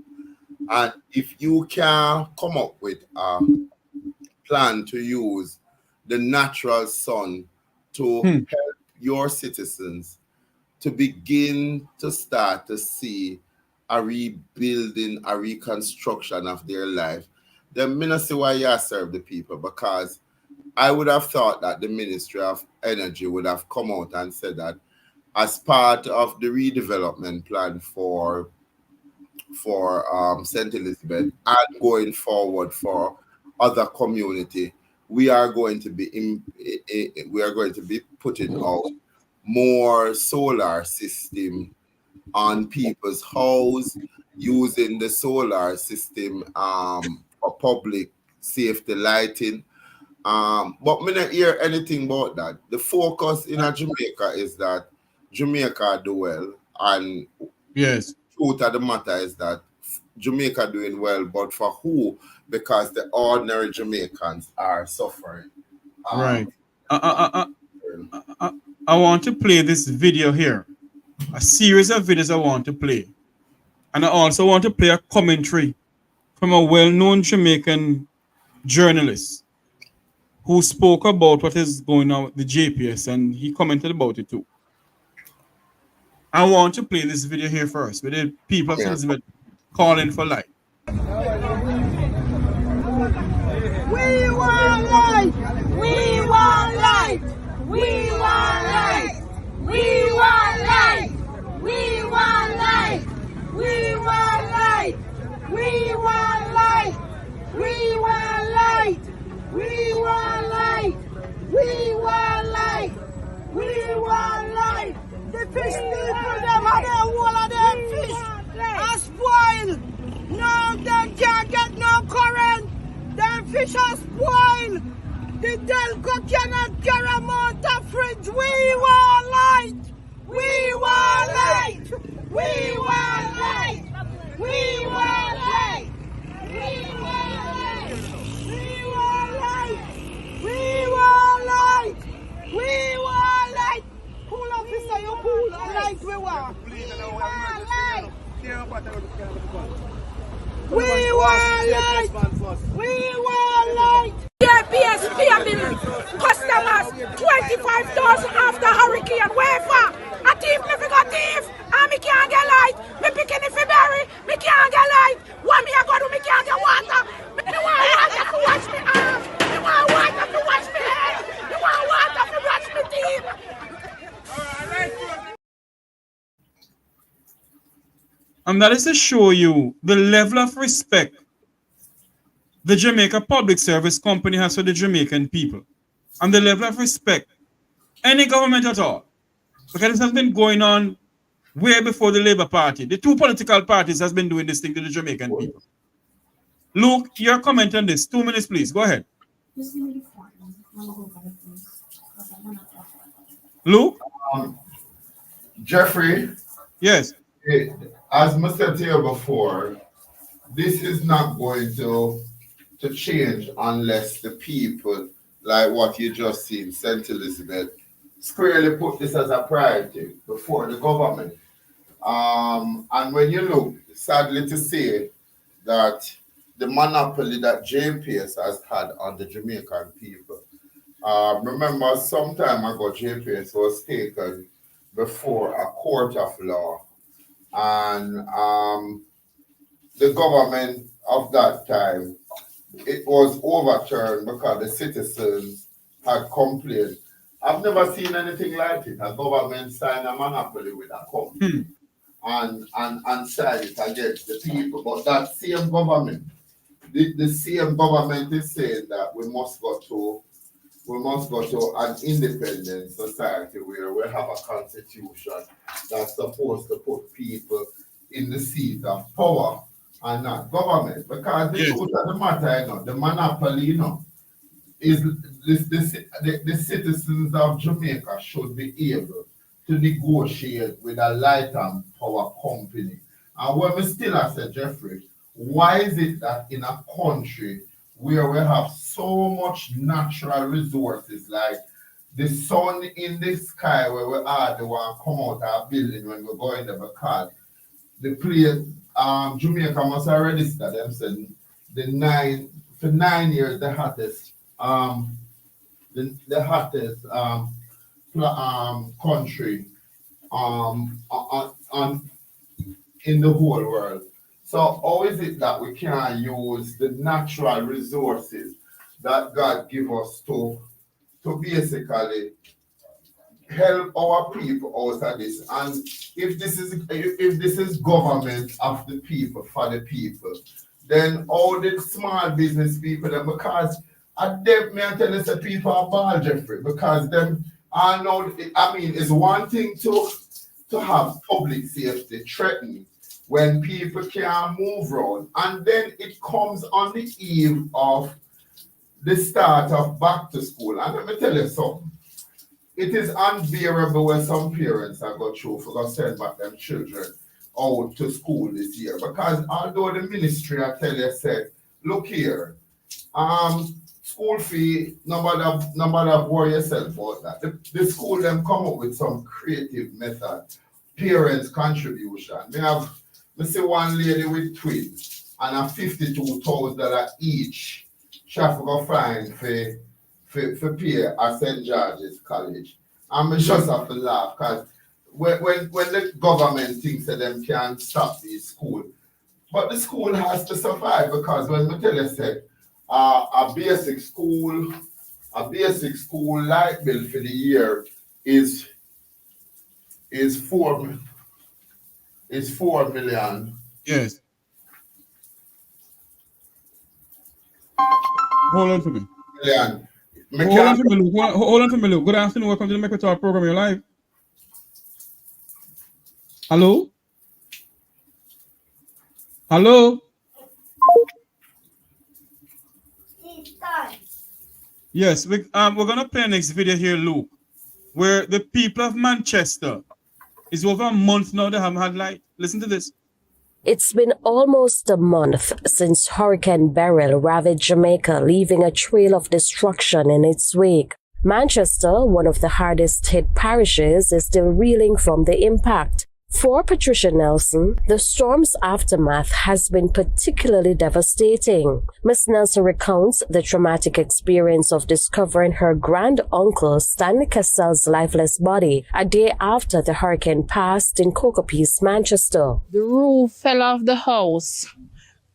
And if you can come up with a plan to use the natural sun to help your citizens to begin to start to see a rebuilding, a reconstruction of their life, then I don't see why you serve the people, because I would have thought that the Ministry of Energy would have come out and said that as part of the redevelopment plan for St. Elizabeth and going forward for other community, we are going to be putting out more solar system on people's house, using the solar system for public safety lighting. But me not hear anything about that. The focus in Jamaica is that Jamaica do well, and yes, truth of the matter is that Jamaica doing well, but for who? Because the ordinary Jamaicans are suffering. Right. I want to play this video here. A series of videos I want to play. And I also want to play a commentary from a well-known Jamaican journalist who spoke about what is going on with the JPS, and he commented about it too. I want to play this video here first with the people of Elizabeth calling for light. We want light! We want light! We want light! We want light! We want light! We want light! We want light! We want light! We want light! We want light! We want life. The fish people, them and the whole of them fish are spoiled. No, them can't get no current. Them fish are spoiled. The Delco cannot get them out of fridge. We want light. We want light. We want light. We want light. We want light. We want light. We want light. We want light. Cool officer, you cool. I light we want. We want light. We want light. We want light. JPS paying customers $25,000 after hurricane. Where for? A thief, me got thief. And me can't get light. Me picking it for berry. Me can't get light. What me I go do? Me can't get water. Me want water to wash me arm. Me want water to wash me head. Me want water to wash me teeth. And that is to show you the level of respect the Jamaica Public Service Company has for the Jamaican people. And the level of respect any government at all. Because this has been going on way before the Labour Party. The two political parties has been doing this thing to the Jamaican people. Luke, your comment on this. 2 minutes, please. Go ahead. Luke? Jeffrey? Yes. As I said to you before, this is not going to change unless the people, like what you just seen, St. Elizabeth, squarely put this as a priority before the government. And when you look, sadly to say that the monopoly that JPS has had on the Jamaican people, remember some time ago JPS was taken before a court of law, and the government of that time, it was overturned because the citizens had complained. I've never seen anything like it. A government sign a monopoly with a company and sign it against the people. But that same government, the same government is saying that we must go to an independent society where we have a constitution that's supposed to put people in the seat of power and not government. Because the truth of the matter, the monopoly, is the citizens of Jamaica should be able to negotiate with a light and power company. And when we still have said, Jeffrey, why is it that in a country where we have so much natural resources, like the sun in the sky where we hardly want to come out of our building when we go in there, because the place, Jamaica must have registered them saying for 9 years the hottest country in the whole world. So how is it that we can't use the natural resources that God give us to basically help our people out of this? And if this is government of the people for the people, then all the small business people, then because me I tell you, say people are bad, Jeffrey, because them are know. I mean, it's one thing to have public safety threatened when people can't move around, and then it comes on the eve of the start of back to school. And let me tell you something. It is unbearable when some parents are going through for going to send back their children out to school this year. Because although the ministry, I tell you, said, look here, school fee, nobody worry yourself about that. The school them come up with some creative method, parents' contribution. I see one lady with twins and a $52,000 each. She have to go find for pay at St. George's College. And I just have to laugh because when the government thinks that them can't stop these schools, but the school has to survive, because when I tell you, say, a basic school light bill for the year is 4 million. Yes. Hold on for me. Million. Hold on for me, Luke. Hold on for me, Luke. Good afternoon. Welcome to the Mek Wi Talk program. You're live. Hello? Hello? Yes, we're going to play next video here, Luke, where the people of Manchester, it's over a month now they haven't had light. Listen to this. It's been almost a month since Hurricane Beryl ravaged Jamaica, leaving a trail of destruction in its wake. Manchester, one of the hardest hit parishes, is still reeling from the impact. For Patricia Nelson, the storm's aftermath has been particularly devastating. Ms. Nelson recounts the traumatic experience of discovering her grand-uncle Stanley Cassell's lifeless body a day after the hurricane passed in Cocopiece, Manchester. The roof fell off the house,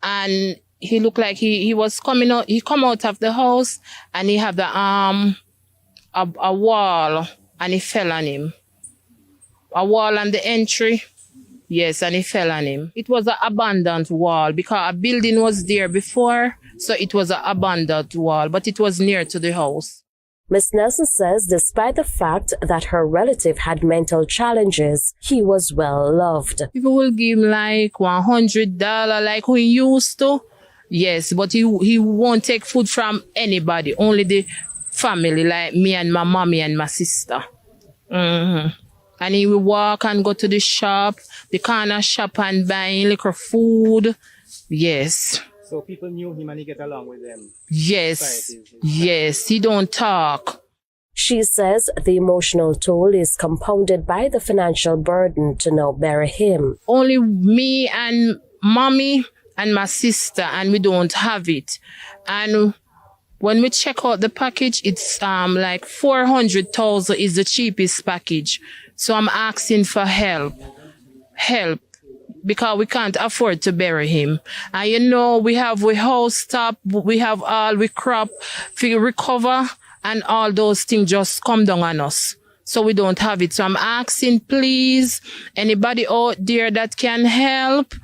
and he looked like he was coming out. He come out of the house, and he had the a wall, and he fell on him. A wall on the entry, yes, and it fell on him. It was an abandoned wall because a building was there before, so it was an abandoned wall, but it was near to the house. Ms. Nelson says despite the fact that her relative had mental challenges, he was well loved. People will give him like $100 like we used to, yes, but he won't take food from anybody, only the family, like me and my mommy and my sister. And he will walk and go to the shop, the corner shop, and buy liquor food. Yes. So people knew him and he get along with them? Yes. Yes, he don't talk. She says the emotional toll is compounded by the financial burden to now bury him. Only me and mommy and my sister, and we don't have it. And when we check out the package, it's like 400,000 is the cheapest package. So I'm asking for help, because we can't afford to bury him. And you know, we have house top, we have all we crop, we recover, and all those things just come down on us. So we don't have it. So I'm asking, please, anybody out there that can help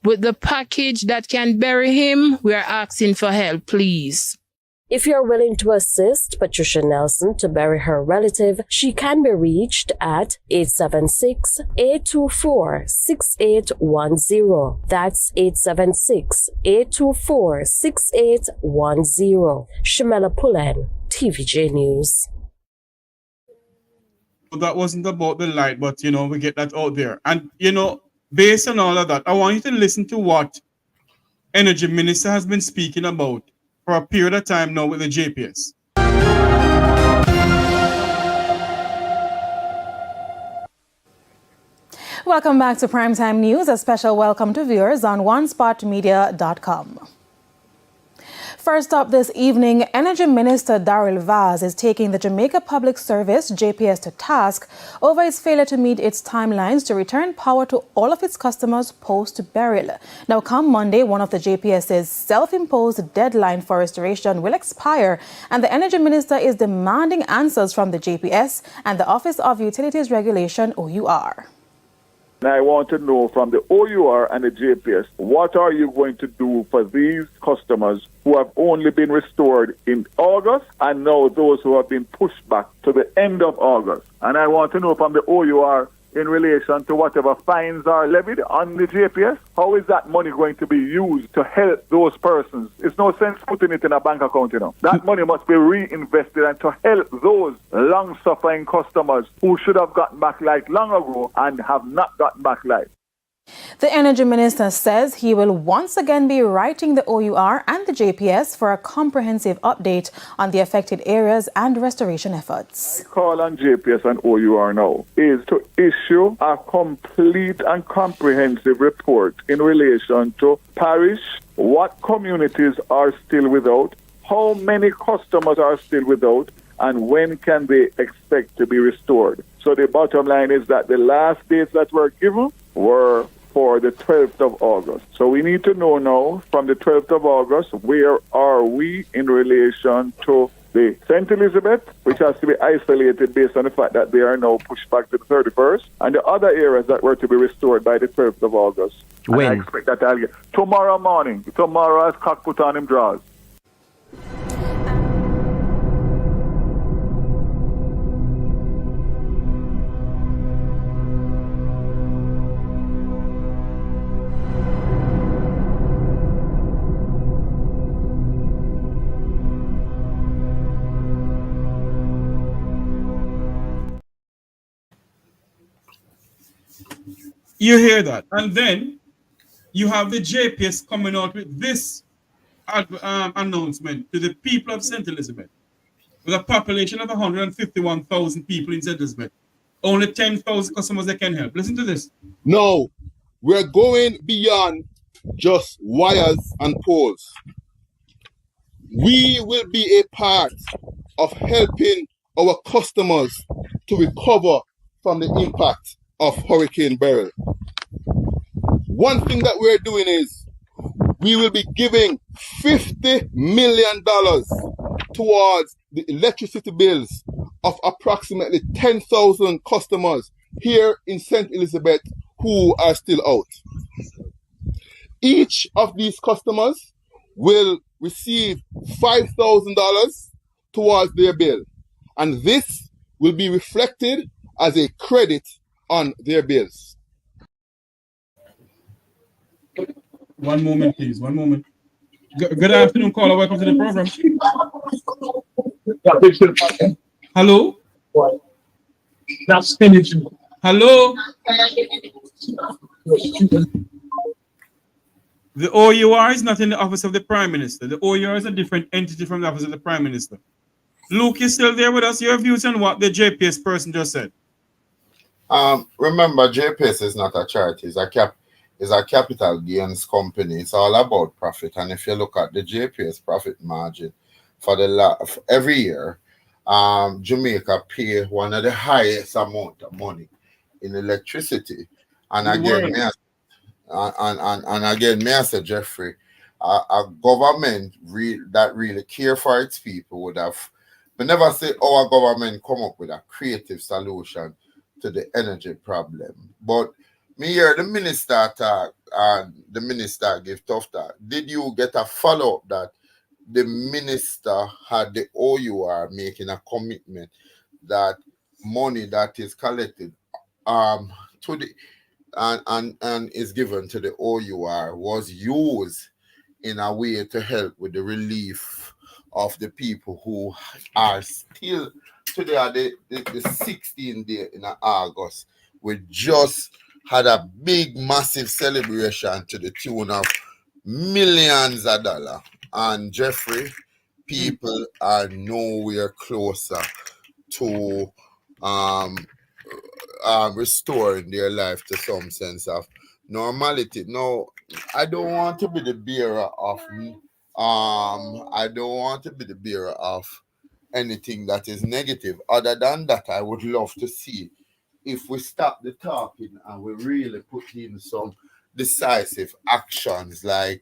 with the package that can bury him, we are asking for help, please. If you're willing to assist Patricia Nelson to bury her relative, she can be reached at 876-824-6810. That's 876-824-6810. Shamela Pullen, TVJ News. That wasn't about the light, but, you know, we get that out there. And, you know, based on all of that, I want you to listen to what Energy Minister has been speaking about for a period of time now with the JPS. Welcome back to Primetime News. A special welcome to viewers on onespotmedia.com. First up this evening, Energy Minister Darrell Vaz is taking the Jamaica Public Service, JPS, to task over its failure to meet its timelines to return power to all of its customers post-Beryl. Now, come Monday, one of the JPS's self-imposed deadline for restoration will expire, and the Energy Minister is demanding answers from the JPS and the Office of Utilities Regulation, OUR. I want to know from the OUR and the JPS, what are you going to do for these customers who have only been restored in August and now those who have been pushed back to the end of August? And I want to know from the OUR in relation to whatever fines are levied on the JPS, how is that money going to be used to help those persons? It's no sense putting it in a bank account, you know. That money must be reinvested and to help those long-suffering customers who should have gotten back light long ago and have not gotten back light. The Energy Minister says he will once again be writing the OUR and the JPS for a comprehensive update on the affected areas and restoration efforts. My call on JPS and OUR now is to issue a complete and comprehensive report in relation to parish, what communities are still without, how many customers are still without, and when can they expect to be restored. So the bottom line is that the last dates that were given were for the 12th of August. So we need to know now from the 12th of August, where are we in relation to the St. Elizabeth, which has to be isolated based on the fact that they are now pushed back to the 31st, and the other areas that were to be restored by the 12th of August. When? And I expect that I'll get tomorrow morning. Tomorrow as cock put on him draws. You hear that? And then you have the JPS coming out with this announcement to the people of St. Elizabeth. With a population of 151,000 people in St. Elizabeth, only 10,000 customers they can help. Listen to this. No, we're going beyond just wires and poles. We will be a part of helping our customers to recover from the impact of Hurricane Beryl. One thing that we're doing is we will be giving $50 million towards the electricity bills of approximately 10,000 customers here in St. Elizabeth who are still out. Each of these customers will receive $5,000 towards their bill, and this will be reflected as a credit on their bills. One moment, please. One moment. Good afternoon, caller. Welcome to the program. Hello? That's finished. Hello? The OUR is not in the office of the Prime Minister. The OUR is a different entity from the office of the Prime Minister. Luke, you still there with us? Your views on what the JPS person just said? Remember, JPS is not a charity. It's a capital gains company. It's all about profit. And if you look at the JPS profit margin for every year, Jamaica pay one of the highest amount of money in electricity. And again, may I say, Jeffrey, a government that really care for its people would have. We never say our government come up with a creative solution to the energy problem. But me hear the minister talk and the minister give tough talk. Did you get a follow-up that the minister had the OUR making a commitment that money that is collected to the and is given to the OUR was used in a way to help with the relief of the people who are still today the 16th day in August. We just had a big massive celebration to the tune of millions of dollars. And Jeffrey, people are nowhere closer to restoring their life to some sense of normality. No, I don't want to be the bearer of anything that is negative. Other than that, I would love to see if we stop the talking and we really put in some decisive actions, like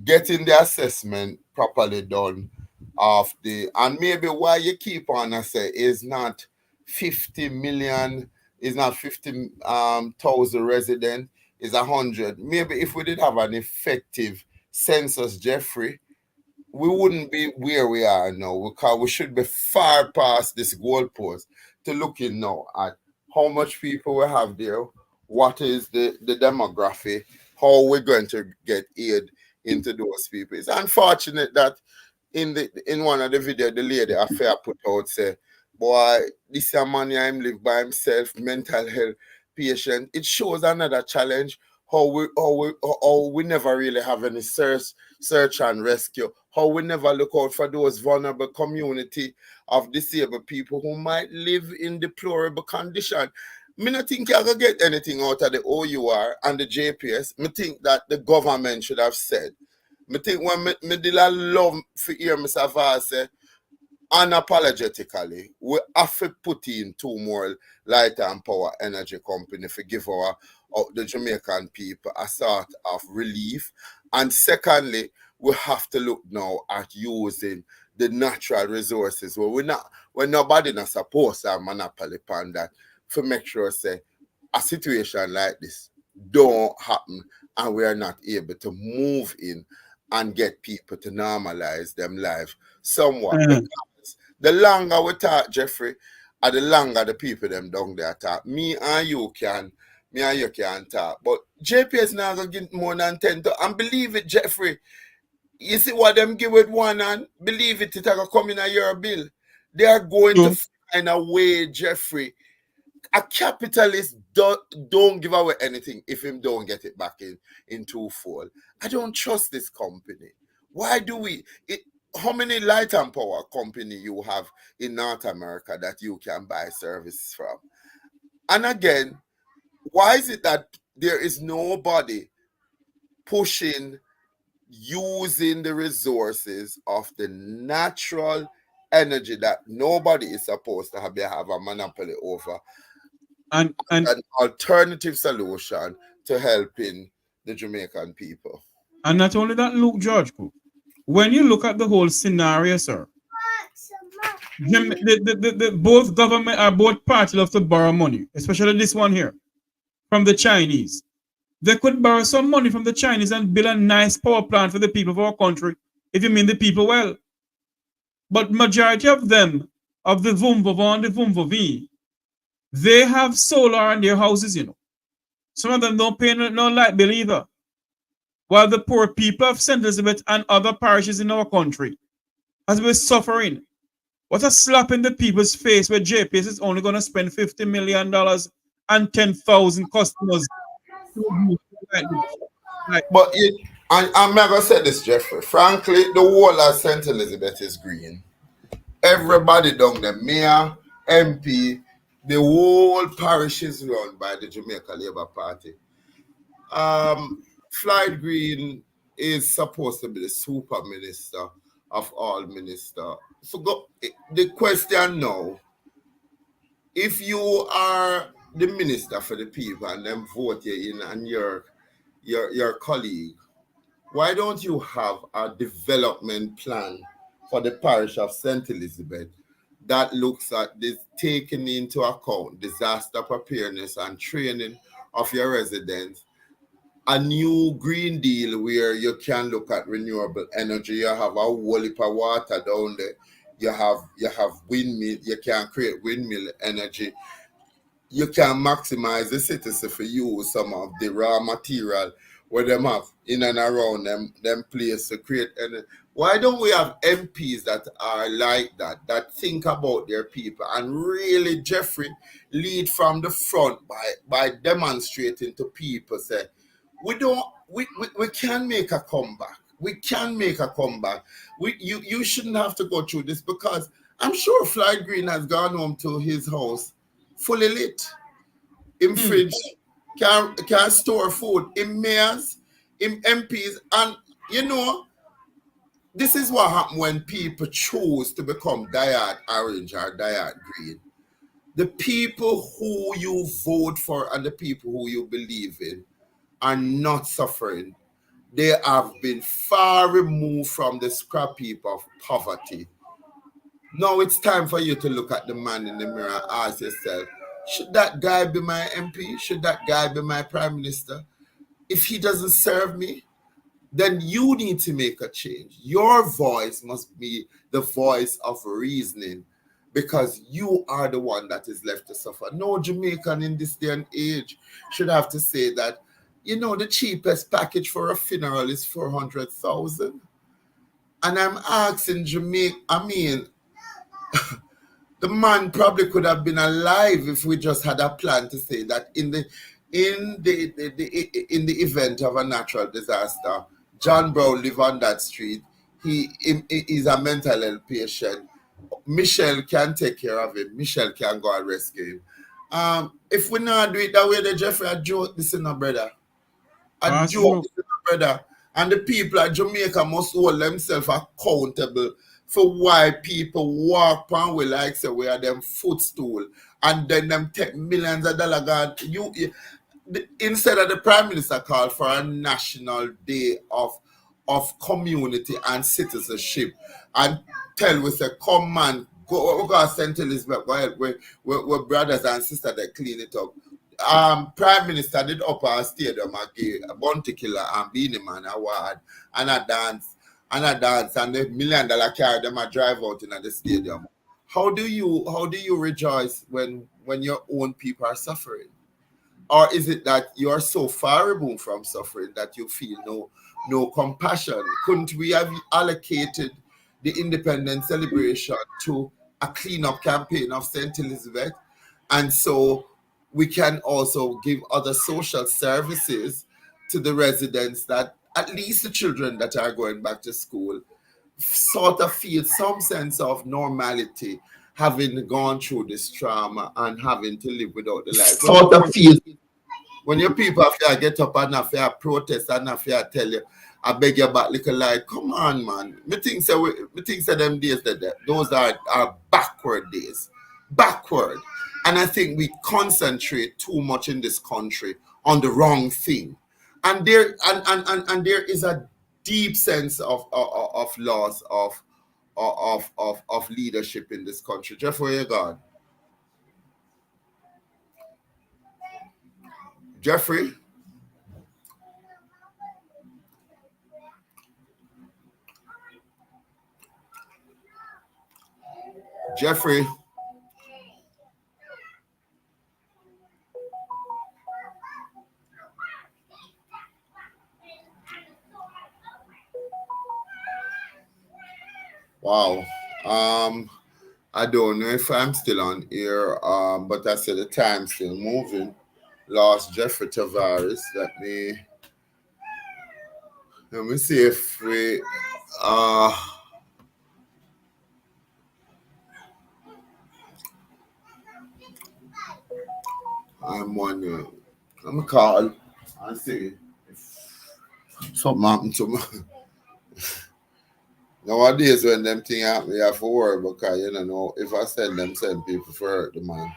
getting the assessment properly done of and maybe why you keep on I say is not 50 million, is not 50,000 residents, is 100. Maybe if we did have an effective census, Jeffrey, we wouldn't be where we are now, because we should be far past this goalpost to looking now at how much people we have there, what is the demography, how we're going to get aid into those people. It's unfortunate that in one of the videos, the lady affair put out say, boy, this a man him live by himself, mental health patient. It shows another challenge, how we never really have any search and rescue, how we never look out for those vulnerable community of disabled people who might live in deplorable condition. Me not think you're going to get anything out of the OUR and the JPS. Me think that the government should have said. Me think when me did I love for hear Mr. Tavares say, unapologetically, we have to put in 2 more light and power energy company to give the Jamaican people a sort of relief. And secondly, we have to look now at using the natural resources where nobody not supposed to have monopoly upon that, to make sure say a situation like this don't happen and we are not able to move in and get people to normalize them life somewhat. Because the longer we talk, Jeffrey, and the longer the people them down there talk. Me and you can talk. But JPS now gonna get more than 10 to, and believe it, Jeffrey. You see what them give with one and believe it gonna come in a year bill. They are going to find a way, Jeffrey. A capitalist don't give away anything if him don't get it back in twofold. I don't trust this company. Why do we? How many light and power company you have in North America that you can buy services from? And again, why is it that there is nobody pushing using the resources of the natural energy that nobody is supposed to have a monopoly over, and an alternative solution to helping the Jamaican people? And not only that, Luke George, when you look at the whole scenario, sir, both government or both parties love to borrow money, especially this one here, from the Chinese. They could borrow some money from the Chinese and build a nice power plant for the people of our country, if you mean the people well. But majority of them, of the Vumvova and the Vumvovi, they have solar in their houses, you know. Some of them don't pay no light bill either. While the poor people of St. Elizabeth and other parishes in our country has been suffering. What a slap in the people's face where JPS is only going to spend $50 million and 10,000 customers. But I'm not going to say this, Jeffrey. Frankly, the whole of St. Elizabeth is green. Everybody down there, mayor, MP, the whole parish is run by the Jamaica Labour Party. Floyd Green is supposed to be the super minister of all ministers. So the question now, if you are the minister for the people and then vote you in and your colleague, why don't you have a development plan for the parish of St. Elizabeth that looks at this, taking into account disaster preparedness and training of your residents, a new green deal where you can look at renewable energy, you have a whole heap of water down there, you have windmill, you can create windmill energy, you can maximize the citizens for use some of the raw material where them have in and around them place to create energy. Why don't we have MPs that are like that think about their people and really, Jeffrey, lead from the front by demonstrating to people, say, we can make a comeback. We can make a comeback. You shouldn't have to go through this, because I'm sure Floyd Green has gone home to his house fully lit. In fridge, can store food. In mayors, in MPs, and you know, this is what happens when people choose to become diehard orange or diehard green. The people who you vote for and the people who you believe in are not suffering. They have been far removed from the scrap heap of poverty. Now it's time for you to look at the man in the mirror and ask yourself, should that guy be my MP? Should that guy be my prime minister? If he doesn't serve me, then you need to make a change. Your voice must be the voice of reasoning, because you are the one that is left to suffer. No Jamaican in this day and age should have to say that, you know, the cheapest package for a funeral is 400,000. And I'm asking Jamaica, I mean, the man probably could have been alive if we just had a plan to say that in the event of a natural disaster, John Brown live on that street. He is a mental health patient. Michelle can take care of him. Michelle can go and rescue him. If we not do it that way, then Jeffrey, a joke, this is no brother. A joke, this is no brother. And the people at Jamaica must hold themselves accountable for why people walk on we like say we are them footstool, and then them take millions of dollars. Instead of the Prime Minister called for a national day of community and citizenship and tell we say, come man, go to St. Elizabeth, go ahead, we're brothers and sisters that clean it up. Prime Minister did up our stadium again, a Bounty Killer and Beanie Man award and a dance and the $1 million car them a drive out in the stadium. How do you rejoice when your own people are suffering? Or is it that you are so far removed from suffering that you feel no compassion? Couldn't we have allocated the independence celebration to a cleanup campaign of St. Elizabeth? And so we can also give other social services to the residents, that at least the children that are going back to school sort of feel some sense of normality, having gone through this trauma and having to live without the life. Sort of feel. When your people have to get up and have to protest and have to tell you, I beg you back, little like, come on, man. Me think them days that those are backward days. Backward. And I think we concentrate too much in this country on the wrong thing. And there is a deep sense of loss of leadership in this country. Jeff, where you gone? Jeffrey? Jeffrey? Wow. I don't know if I'm still on here, but I said the time's still moving. Lost Jeffrey Tavares. Let me see if we I'm wondering. I'm gonna call and see if something happened to me. Nowadays when them things happen, you have to worry because you don't know if I send people for hurt the man.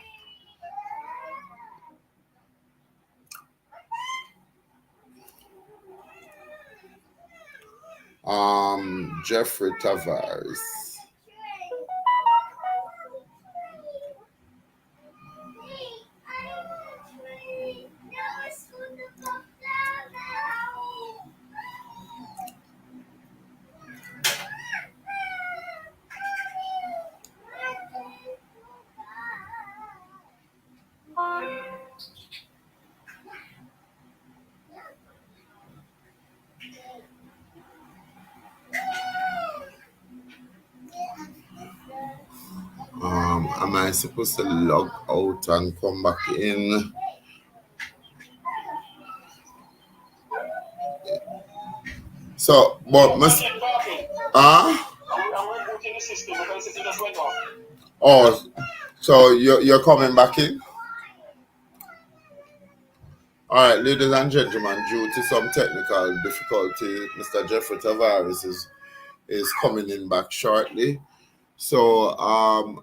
Jeffrey Tavares. Am I supposed to log out and come back in? So, but must oh, so you're coming back in? All right, ladies and gentlemen, due to some technical difficulty, Mr. Jeffrey Tavares is coming in back shortly. So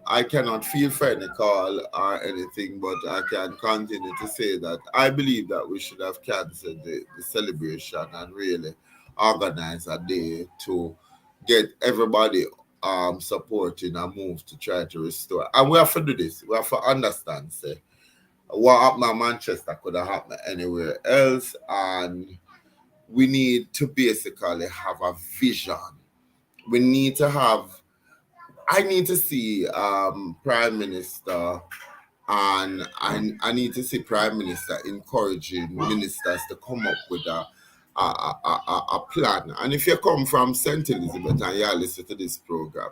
I cannot feel for any call or anything, but I can continue to say that I believe that we should have canceled the celebration and really organize a day to get everybody supporting a move to try to restore. And we have to do this. We have to understand, say, what happened in Manchester could have happened anywhere else, and we need to basically have a vision. We need to have. I need to see Prime Minister, and I need to see Prime Minister encouraging ministers to come up with a plan. And if you come from St. Elizabeth and you listen to this program,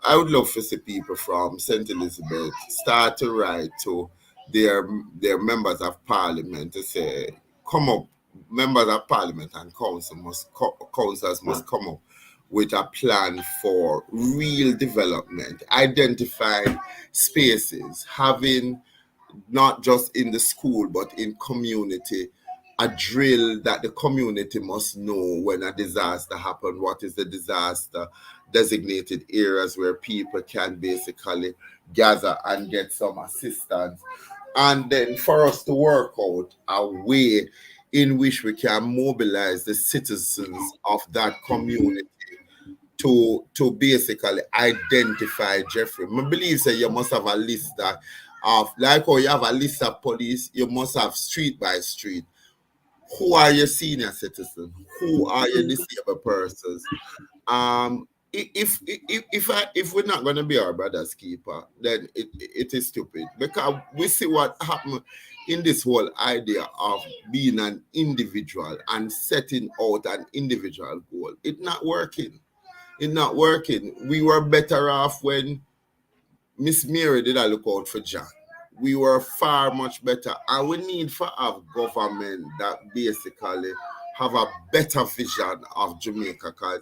I would love to see people from St. Elizabeth start to write to their members of parliament to say, come up, members of parliament and councillors must come up with a plan for real development, identifying spaces, having not just in the school but in community, a drill that the community must know when a disaster happens, what is the disaster, designated areas where people can basically gather and get some assistance. And then for us to work out a way in which we can mobilize the citizens of that community to basically identify Jeffrey. I believe that you must have a list of, like how you have a list of police, you must have street by street. Who are your senior citizens? Who are your disabled persons? If we're not going to be our brother's keeper, then it is stupid, because we see what happened in this whole idea of being an individual and setting out an individual goal. It's not working. It's not working. We were better off when Miss Mary did I look out for John. we were far much better. And we need for have government that basically have a better vision of Jamaica, because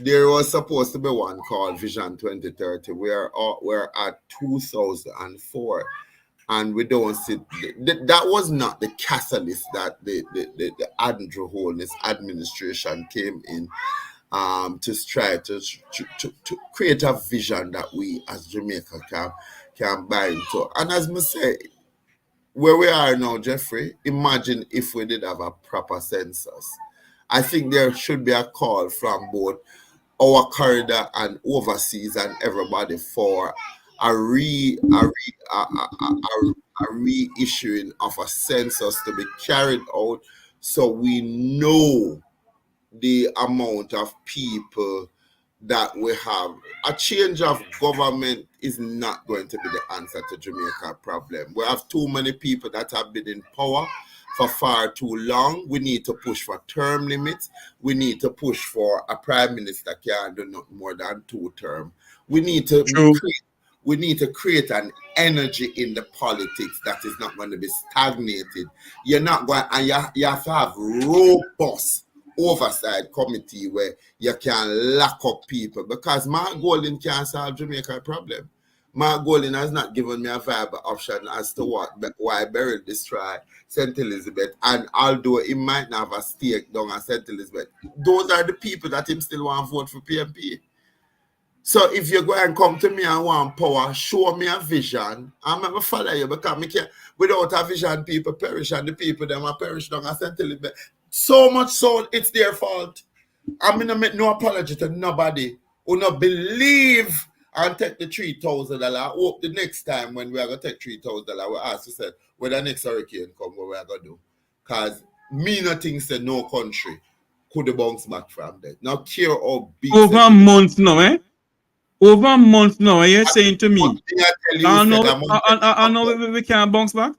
there was supposed to be one called Vision 2030. We're at 2004, and we don't see that was not the catalyst that the Andrew Holness administration came in to try to create a vision that we as Jamaica can buy into. And as I say, where we are now, Jeffrey, imagine if we did have a proper census. I think there should be a call from both our corridor and overseas and everybody for a reissuing of a census to be carried out, so we know the amount of people that we have. A change of government is not going to be the answer to Jamaica problem. We have too many people that have been in power for far too long. We need to push for term limits. We need to push for a prime minister can't do nothing more than 2 terms. We need to create an energy in the politics that is not going to be stagnated. You're not going, and you have to have robust oversight committee where you can lock up people, because Mark Golding can't solve Jamaica problem. Mark Golding has not given me a viable option as to why Beryl destroyed St. Elizabeth, and although he might not have a stake down at St. Elizabeth, those are the people that him still want to vote for PMP. So if you go and come to me and want power, show me a vision, I'm going to follow you, because me can't, without a vision, people perish, and the people them are perish down at St. Elizabeth. So much so, it's their fault. I'm going to make no apology to nobody who not believe and take the $3,000. I hope the next time when we are going to take $3,000, we ask to say, when the next hurricane come, what we are going to do. Because me not think say no country could bounce back from that. Now care how big. Over a month now, eh? Over a month now, you're saying to me, I know we can't bounce back.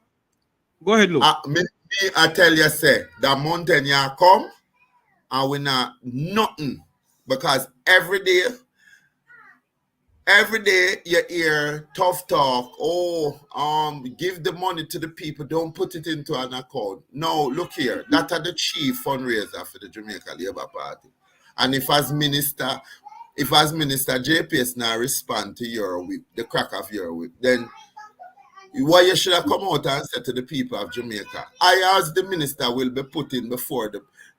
Go ahead, Luke. I tell you, say, the mountain you come, and we not nothing. Because every day you hear tough talk. Give the money to the people, don't put it into an account. No, look here, that are the chief fundraiser for the Jamaica Labour Party. And if as minister JPS now respond to your whip, the crack of your whip, then what you should have come out and said to the people of Jamaica, I as the minister will be putting before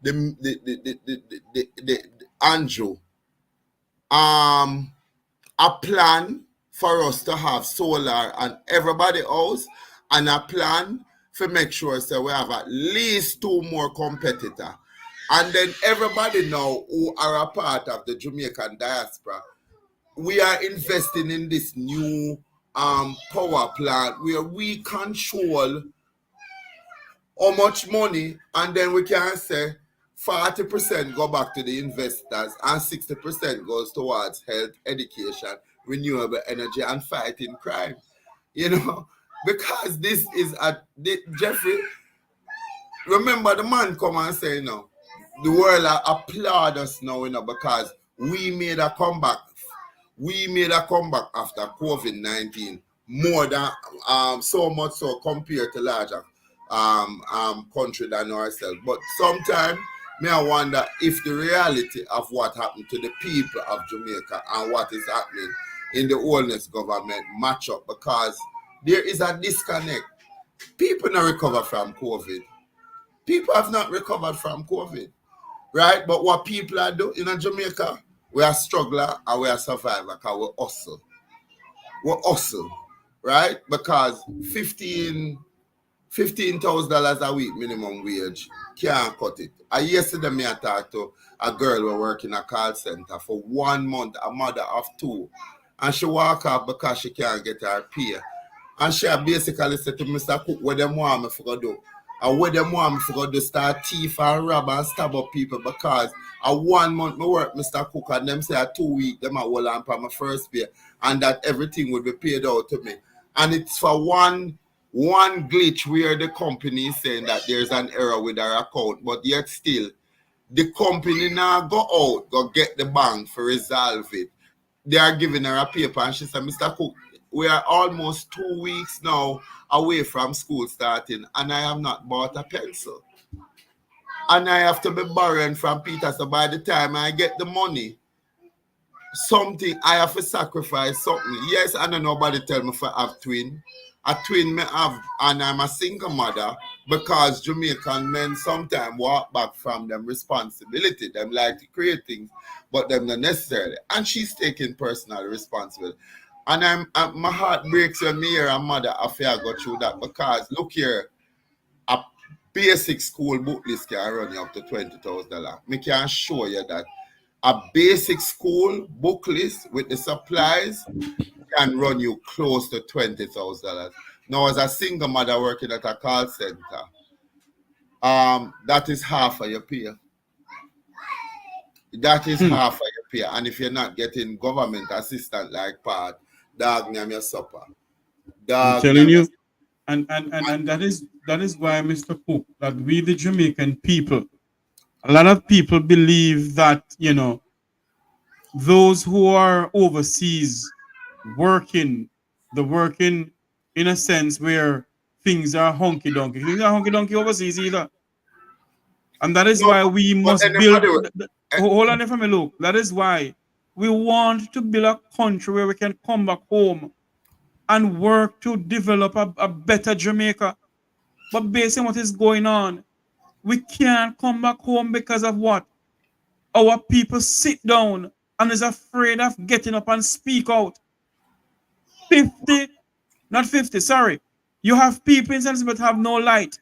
the Andrew a plan for us to have solar and everybody else, and a plan to make sure so we have at least 2 more competitors. And then everybody now who are a part of the Jamaican diaspora, we are investing in this new power plant where we control how much money, and then we can say 40% go back to the investors and 60% goes towards health, education, renewable energy, and fighting crime. You know, because this is Jeffrey, remember the man come and say, no, the world applaud us now, you know, because we made a comeback. We made a comeback after COVID-19, more than so much so compared to larger country than ourselves. But sometimes I wonder if the reality of what happened to the people of Jamaica and what is happening in the Lawlessness government match up, because there is a disconnect. People not recover from COVID. People have not recovered from COVID, right? But what people are doing in Jamaica, we are struggler and we are survivor because we hustle. We hustle, right? Because $15,000 a week minimum wage can't cut it. Yesterday I talked to a girl who worked in a call center for 1 month, a mother of 2, and she walk off because she can't get her pay. And she basically said to Mr. Cook, what them want me to do? And what them want me to do, start thief and rob and stab up people, because a 1 month me work Mr. Cook and them say a 2 week them a hold on for my first pay, and that everything will be paid out to me. And it's for one glitch where the company is saying that there's an error with our account, but yet still the company now go out, go get the bank for resolve it. They are giving her a paper and she said, Mr. Cook, we are almost 2 weeks now away from school starting, and I have not bought a pencil. And I have to be borrowing from Peter. So by the time I get the money, something I have to sacrifice something. Yes, I know nobody tell me if I have twin. A twin me have, and I'm a single mother, because Jamaican men sometimes walk back from them responsibility. Them like to create things, but them not necessarily. And she's taking personal responsibility. And my heart breaks when me hear a mother after I go through that, because look here, a basic school book list can run you up to $20,000. Me can show you that a basic school book list with the supplies can run you close to $20,000. Now, as a single mother working at a call center, that is half of your pay. That is half of your pay. And if you're not getting government assistance like part, dog name your supper. I'm telling you, and that is why, Mr. Cook, that we the Jamaican people, a lot of people believe that, you know, those who are overseas working in a sense where things are hunky-donkey. Things are hunky-donkey overseas either. And that is why we must build... Hold on for me, look. That is why we want to build a country where we can come back home and work to develop a better Jamaica. But based on what is going on, we can't come back home because of what? Our people sit down and is afraid of getting up and speak out. 50, not 50, sorry. You have people in Sense but have no light.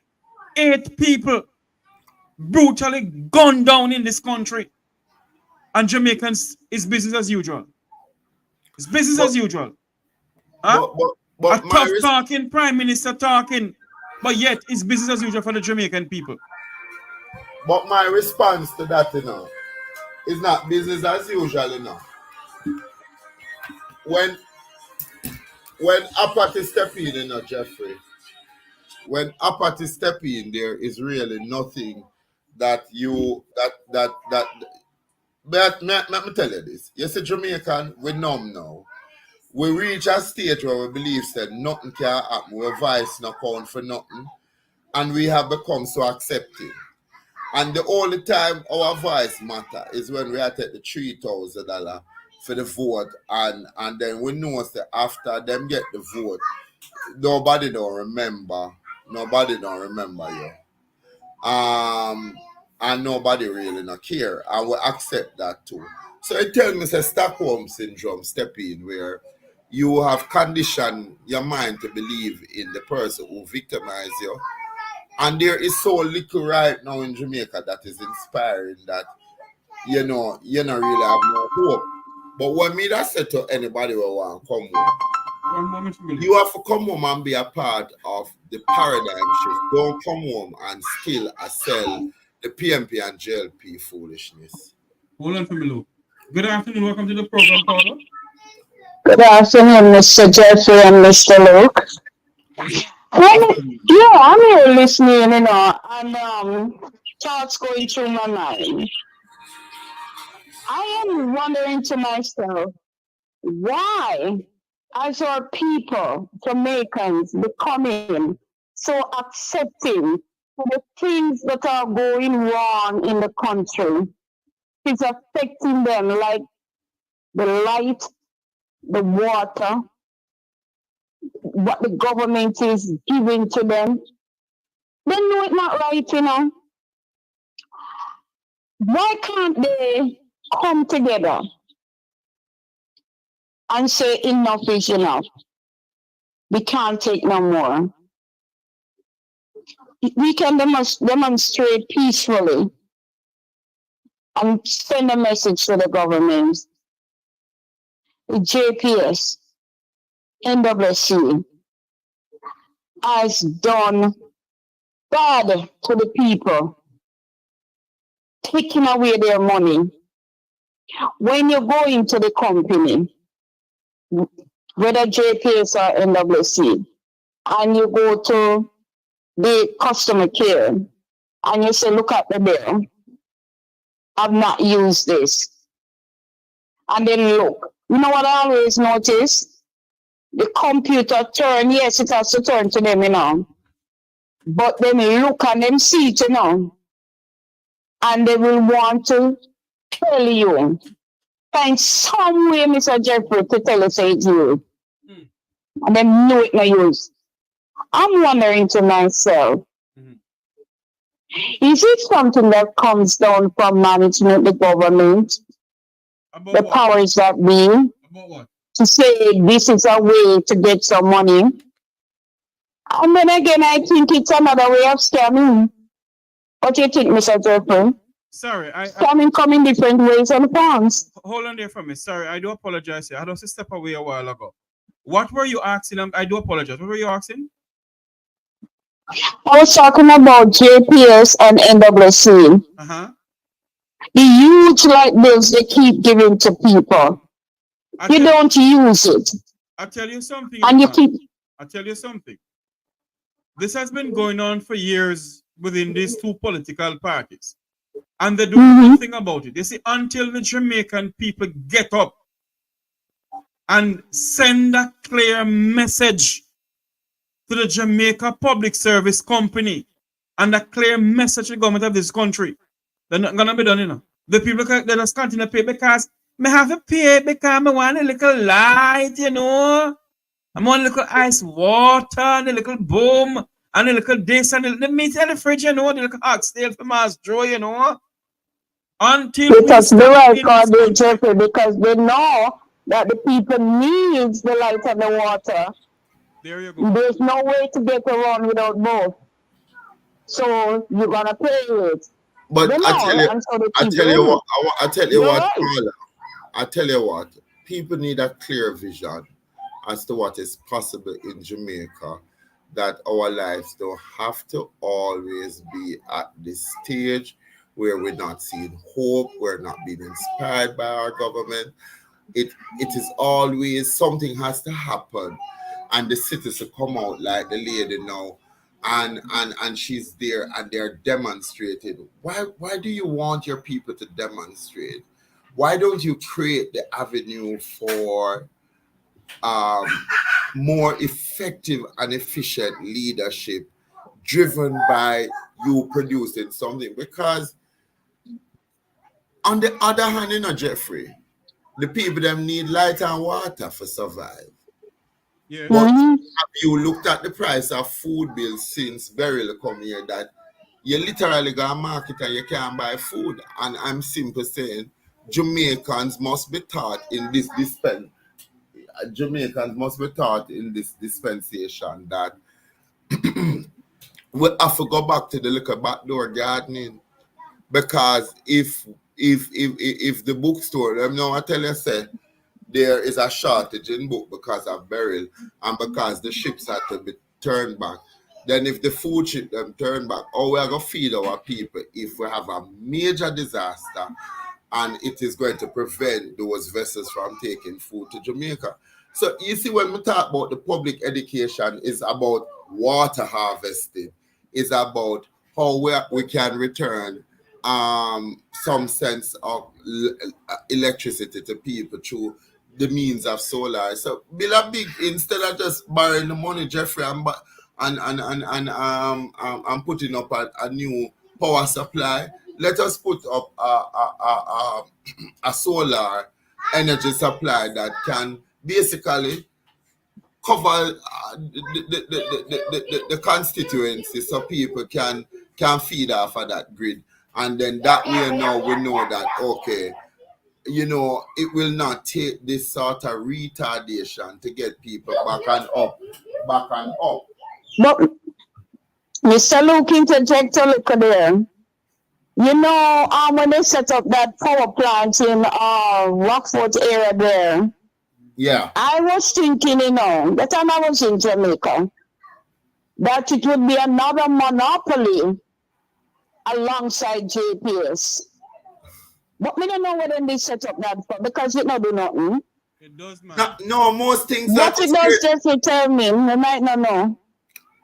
8 people brutally gunned down in this country. And Jamaicans is business as usual. It's business as usual. Huh? A tough talking prime minister talking, but yet it's business as usual for the Jamaican people. But my response to that, you know, is not business as usual, you know. When apathy step in, you know, Jeffrey, when apathy step in, there is really nothing that you, but let me tell you this. You see, Jamaican, we numb now. We reach a stage where we believe that nothing can happen. Our voice no count for nothing. And we have become so accepting. And the only time our voice matter is when we have to take the $3,000 for the vote, and then we know that after them get the vote, nobody don't remember you. And nobody really not care, and we accept that too. So it tells me that Stockholm syndrome step in, where you have conditioned your mind to believe in the person who victimized you. And there is so little right now in Jamaica that is inspiring that, you know, you don't really have no hope. But when me that said to anybody who want to come home, you have to come home and be a part of the paradigm shift. Don't come home and still sell the PMP and JLP foolishness. Hold on for me, Luke. Good afternoon. Welcome to the program, Paula. Good afternoon, Mr. Jeffrey and Mr. Luke. I'm here listening, you know, and thoughts going through my mind. I am wondering to myself, why, as our people, Jamaicans, becoming so accepting for the things that are going wrong in the country? It's affecting them, like the light, the water, what the government is giving to them. They know it's not right, you know. Why can't they come together and say enough is enough? We can't take no more. We can demonstrate peacefully and send a message to the government. The JPS, NWC has done bad to the people, taking away their money. When you go into the company, whether JPS or NWC, and you go to the customer care and you say, look at the bill, I've not used this. And then look, you know what I always notice? the computer turn, yes, it has to turn to them, you know. But then they look and them see it, you know. And they will want to tell you. Find some way, Mr. Jeffrey, to tell us it's you. And then know it no use. I'm wondering to myself, is it something that comes down from management, the government, About the what? powers that be, About what? to say this is a way to get some money? And then again, I think it's another way of scamming. What do you think, Mr. Jeffrey? Sorry, Scamming come in different ways and forms. hold on there for me. Sorry, I do apologize here. I had to step away a while ago. What were you asking? I do apologize. What were you asking? I was talking about JPS and NWC. Uh-huh. The huge light bills they keep giving to people. You don't use it. I'll tell you something. And you keep... I'll tell you something. This has been going on for years within these two political parties. And they do nothing about it. You see, until the Jamaican people get up and send a clear message to the Jamaica Public Service Company and a clear message to the government of this country, they're not going to be done, you know. The people they just continue to pay because I have to pay because I want a little light, you know. I want a little ice water and a little boom and a little this and the meat in the fridge, you know, the little oxtail for Mass Joe, you know. Until because they right called it Jeffrey, because they know that the people needs the light and the water. There you go. There's no way to get around without both. So you're gonna pay it. But I tell you what, people need a clear vision as to what is possible in Jamaica, that our lives don't have to always be at this stage where we're not seeing hope, we're not being inspired by our government. It is always something has to happen, and the citizens come out like the lady now, and she's there and they're demonstrating. Why do you want your people to demonstrate? Why don't you create the avenue for more effective and efficient leadership driven by you producing something? Because on the other hand, you know, Jeffrey, the people them need light and water for survive. Yeah. But have you looked at the price of food bills since Beryl come here, that you literally go to market and you can't buy food? And I'm simply saying Jamaicans must be taught in this dispensation that we have to go back to the little backdoor gardening. Because if the bookstore, I tell you, say there is a shortage in book because of Beryl and because the ships had to be turned back. Then if the food ship them turn back, how we are going to feed our people if we have a major disaster and it is going to prevent those vessels from taking food to Jamaica? So you see, when we talk about the public education, is about water harvesting, is about how we can return some sense of electricity to people through the means of solar. So build a big, instead of just borrowing the money, Jeffrey, and putting up a new power supply, let us put up a solar energy supply that can basically cover the constituency so people can feed off of that grid. And then that way now we know that, okay, you know, it will not take this sort of retardation to get people back and up. But Mr. Luke interject a look there. You know, when they set up that power plant in Rockford area there, yeah, I was thinking, you know, that time I was in Jamaica, that it would be another monopoly alongside JPS. But we don't know what they set up that for, because it not do nothing. It does, man. No, most things what that it does just determine, we might not know.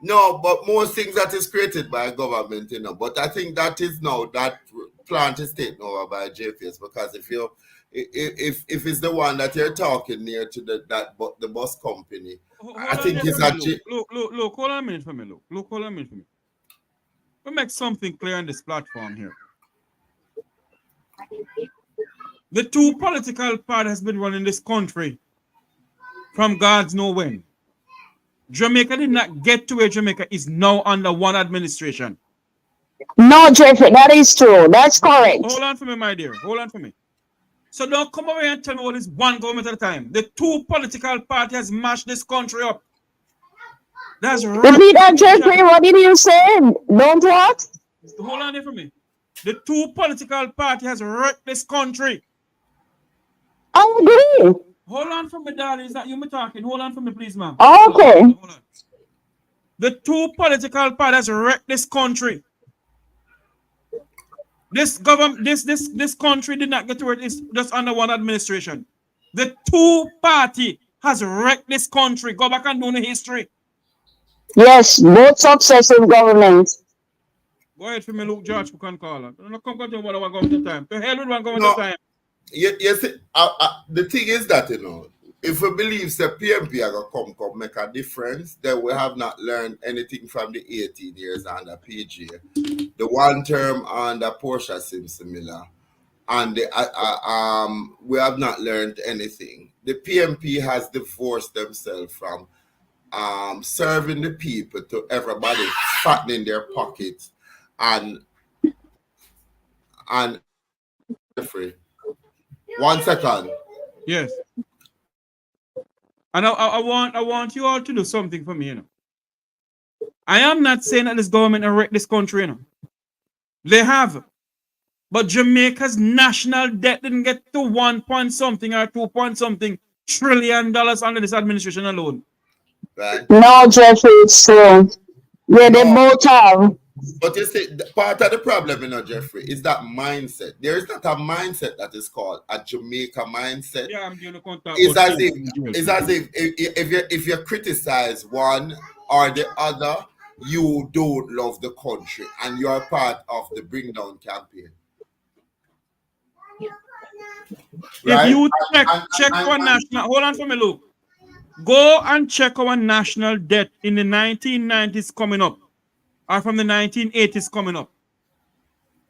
No, but most things that is created by government, you know. But I think that is now that plant is taken over by JPS, because if it's the one that you're talking near to the bus company, I think it's actually. Look, hold on a minute for me. Look, hold on a minute for me. We'll make something clear on this platform here. The two political parties has been running this country from God's know when. Jamaica did not get to where Jamaica is now under one administration. No, Jeffrey, that is true. That's correct. Hold on for me, my dear. Hold on for me. So don't come over here and tell me what is one government at a time. The two political parties has mashed this country up. That's right. Repeat that, Jeffrey. What did you say? Don't what? Hold on there for me. The two political parties has wrecked this country. I agree. Hold on for me, darling. Is that you me talking? Hold on for me, please, ma'am. Okay. Hold on. The two political parties has wrecked this country. This government, this country did not get to where it is just under one administration. The two party has wrecked this country. Go back and do the history. Yes, both successive governments. Go ahead for me, Luke George, who can call her. Don't come to one government time. To hell with one government time. Yes, the thing is that, if we believe the PMP are going to come make a difference, then we have not learned anything from the 18 years under PG. The one term under Portia seems similar. And we have not learned anything. The PMP has divorced themselves from serving the people to everybody fattening their pockets and free. 1 second. Yes. And I want you all to do something for me, I am not saying that this government has wrecked this country, They have. But Jamaica's national debt didn't get to 1 point something or 2 point something trillion under this administration alone. Right. No, Jeffrey, it's true. Yeah, they both have. But you see, part of the problem, Jeffrey, is that mindset. There is not a mindset that is called a Jamaica mindset. Yeah, I'm giving a contact. It's as if if you criticize one or the other, you don't love the country and you are part of the Bring Down campaign. Right? If you check our national, hold on for me, Luke. Go and check our national debt in the 1990s coming up, or from the 1980s coming up.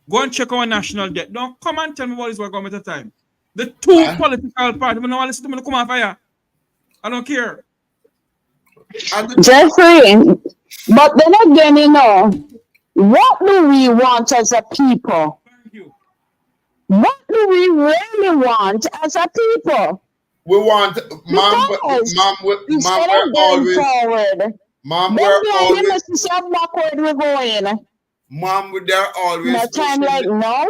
Go and check our national debt. Don't come and tell me what is our government at the time. The two political parties, I don't listen to me come off here. I don't care. Jeffrey, but then again, what do we want as a people? Thank you. What do we really want as a people? We want, Mom, we're always backward we're going. Mom, they're always no time like no.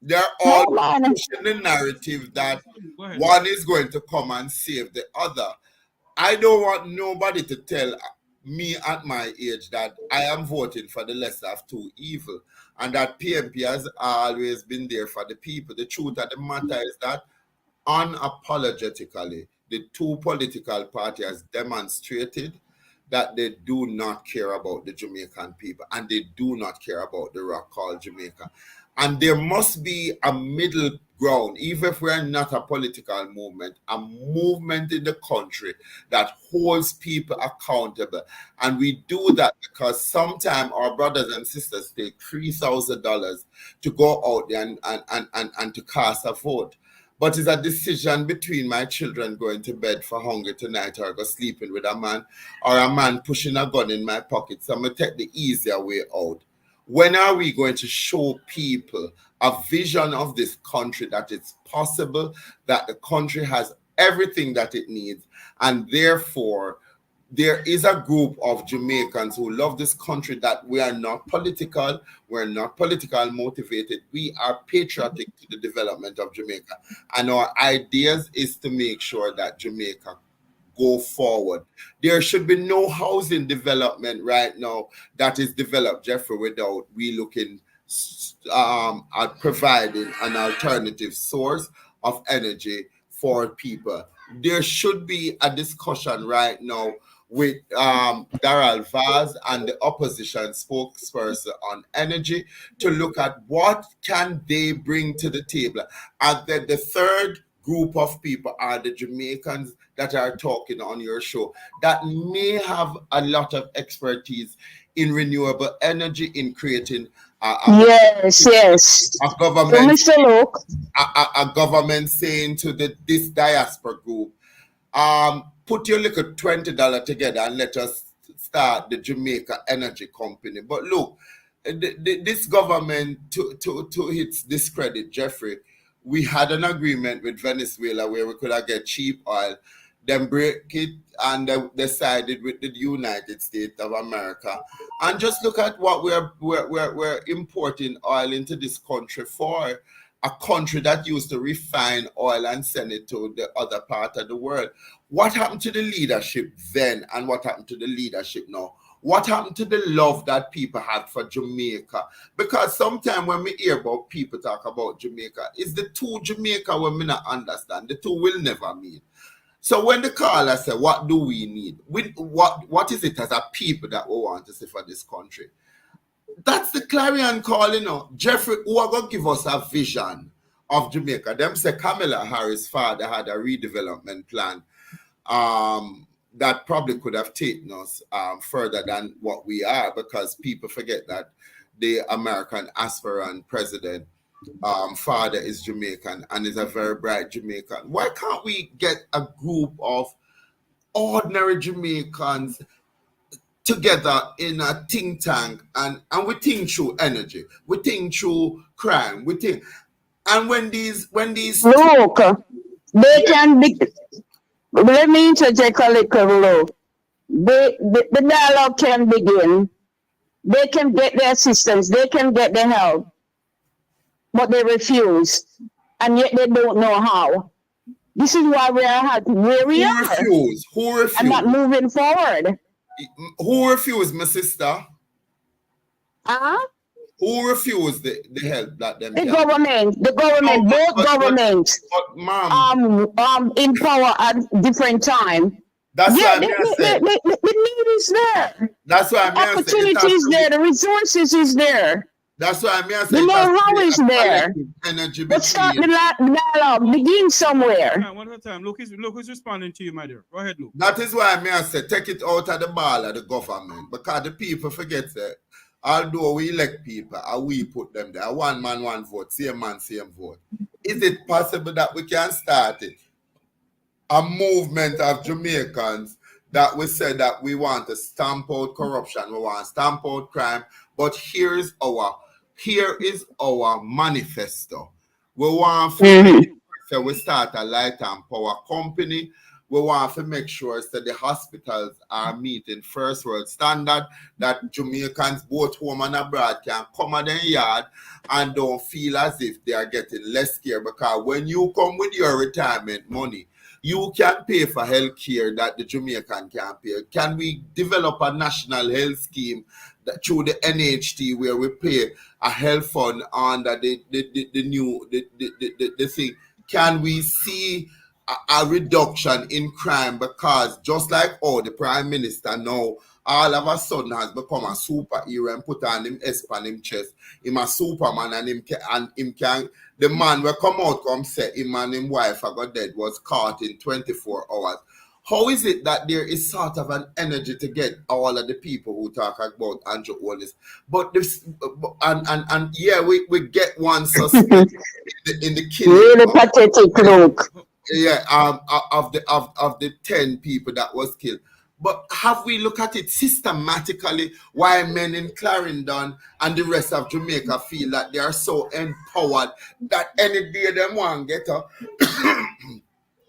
They're always pushing the narrative that one is going to come and save the other. I don't want nobody to tell me at my age that I am voting for the lesser of two evil and that PMP has always been there for the people. The truth of the matter is that unapologetically, the two political parties has demonstrated that they do not care about the Jamaican people and they do not care about the rock called Jamaica. And there must be a middle ground, even if we're not a political movement, a movement in the country that holds people accountable. And we do that because sometimes our brothers and sisters take $3,000 to go out there and to cast a vote. But it's a decision between my children going to bed for hunger tonight or go sleeping with a man or a man pushing a gun in my pocket. So I'm going to take the easier way out. When are we going to show people a vision of this country that it's possible, that the country has everything that it needs, and therefore there is a group of Jamaicans who love this country that we are not political, we're not political motivated, we are patriotic to the development of Jamaica. And our ideas is to make sure that Jamaica go forward. There should be no housing development right now that is developed, Jeffrey, without we looking at providing an alternative source of energy for people. There should be a discussion right now with Daryl Vaz and the opposition spokesperson on energy to look at what can they bring to the table. And then the third group of people are the Jamaicans that are talking on your show that may have a lot of expertise in renewable energy, in creating yes. a government, a government saying to this diaspora group, put your little $20 together and let us start the Jamaica Energy Company. But look, this government, to its discredit, Jeffrey, we had an agreement with Venezuela where we could have get cheap oil, then break it, and they sided with the United States of America. And just look at what we're importing oil into this country for. A country that used to refine oil and send it to the other part of the world. What happened to the leadership then, and what happened to the leadership now? What happened to the love that people had for Jamaica? Because sometimes when we hear about people talk about Jamaica, it's the two Jamaica we may not understand. The two will never meet. So when the caller say, what do we need? What is it as a people that we want to see for this country? That's the clarion call, you know. Jeffrey, who are going to give us a vision of Jamaica? Them say Kamala Harris' father had a redevelopment plan that probably could have taken us further than what we are, because people forget that the American aspirant president father is Jamaican and is a very bright Jamaican. Why can't we get a group of ordinary Jamaicans together in a think tank and we think through energy, we think through crime, we think, and when these look, they can be. Let me interject a little low. The dialogue can begin. They can get the assistance, they can get the help, but they refuse, and yet they don't know how. This is why we are where we are. Who refused? And not moving forward. Who refused, my sister? Who refused the help that them? The government, both governments, in power at different time. That's why I said the need is there. That's why I opportunity is there. The resources is there. That's why I said the know-how is there. But start the dialogue. Begin somewhere. One at a time. Luke is responding to you, my dear. Go ahead, Luke. That is why I said take it out of the ball of the government, because the people forget that although we elect people and we put them there, one man, one vote, same man, same vote. Is it possible that we can start it? A movement of Jamaicans that we said that we want to stamp out corruption, we want to stamp out crime, but here is our manifesto. We want so we start a light and power company. We want to make sure that the hospitals are meeting first world standard, that Jamaicans both home and abroad can come at their yard and don't feel as if they are getting less care, because when you come with your retirement money, you can pay for health care that the Jamaican can't pay. Can we develop a national health scheme that through the NHT where we pay a health fund under the new thing? Can we see a reduction in crime? Because just like the Prime Minister now all of a sudden has become a superhero and put on him S on him chest, him a Superman, and him can the man will come say him and him wife got dead was caught in 24 hours. How is it that there is sort of an energy to get all of the people who talk about Andrew Wallace? But this we get one suspect in the killing. Really pathetic, look. Yeah, of the 10 people that was killed. But have we looked at it systematically why men in Clarendon and the rest of Jamaica feel that they are so empowered that any day them want to get up,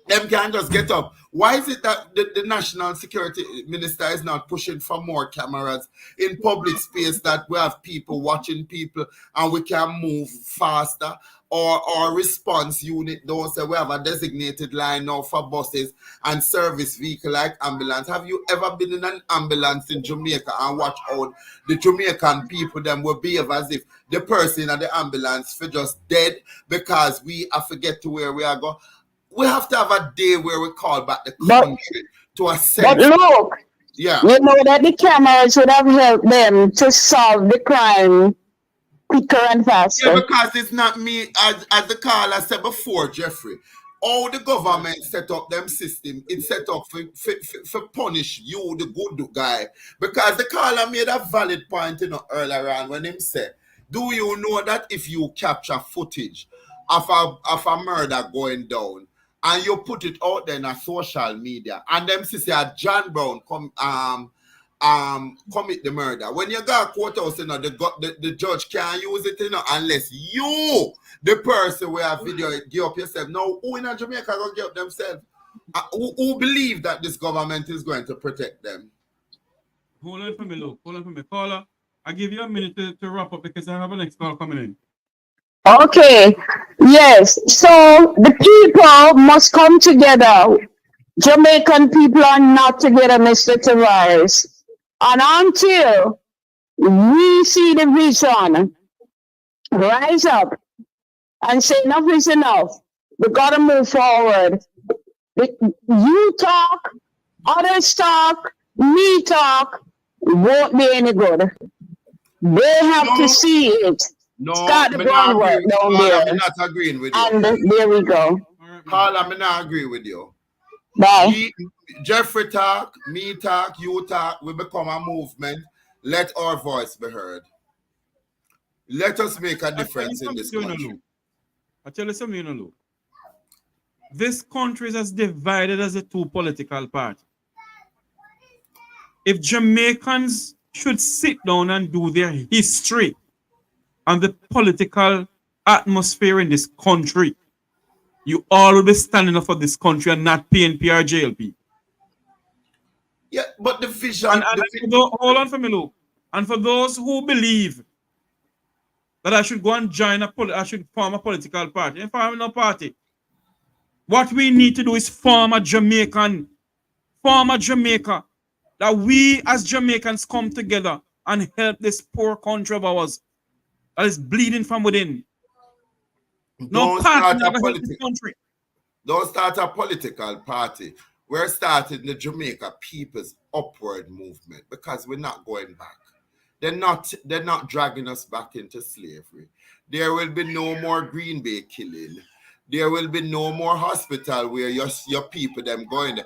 them can just get up? Why is it that the National Security Minister is not pushing for more cameras in public space, that we have people watching people and we can move faster? Or response unit, don't say we have a designated line now for buses and service vehicle like ambulance. Have you ever been in an ambulance in Jamaica and watch out the Jamaican people them will behave as if the person in the ambulance for just dead because we are forget to where we are going? We have to have a day where we call back the country to assess. But look, Yeah. You know that the cameras would have helped them to solve the crime quicker and faster. Yeah, because it's not me, as the caller said before, Jeffrey. All the government set up them system, it's set up for punish you, the good guy. Because the caller made a valid point earlier on when him said, do you know that if you capture footage of a murder going down and you put it out there in a social media and them say John Brown commit the murder. When you go to courthouse, the judge can't use it, unless you, the person who have video, give up yourself. Now, who in Jamaica gonna give up themselves? Who believe that this government is going to protect them? Hold on for me, look. Hold on for me. Caller, I give you a minute to wrap up because I have a next call coming in. Okay. Yes. So the people must come together. Jamaican people are not together, Mr. Tavares. And until we see the vision rise up and say enough is enough, we gotta move forward. You talk, others talk, me talk, won't be any good. They have to see it. Start the groundwork down there. I'm not agreeing with you. And there we go. Paul, I'm not agree with you. Bye. Jeffrey talk, me talk, you talk, we become a movement. Let our voice be heard. Let us make a difference in this country. I tell you something, look. This country is as divided as the two political parties. If Jamaicans should sit down and do their history and the political atmosphere in this country, you all will be standing up for this country and not PNP or JLP. Yeah, but the vision... hold on for me, Luke. And for those who believe that I should go and join I should form a political party, and form no party. What we need to do is form a Jamaica, that we as Jamaicans come together and help this poor country of ours that is bleeding from within. Don't start a political party. We're starting the Jamaica People's Upward Movement because we're not going back. They're not dragging us back into slavery. There will be no more Green Bay killing. There will be no more hospital where your people them going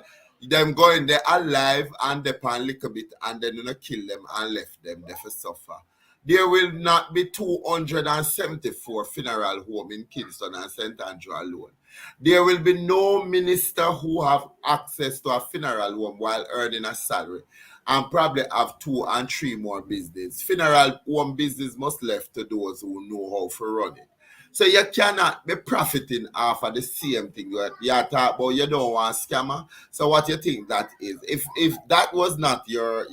there alive and they pan lick a bit and then you kill them and left them there for suffer. There will not be 274 funeral home in Kingston and St. Andrew alone. There will be no minister who have access to a funeral home while earning a salary and probably have 2 and 3 more business. Funeral home business must left to those who know how to run it. So you cannot be profiting off of the same thing you talk about. You don't want scammer. So what you think that is? If that was not your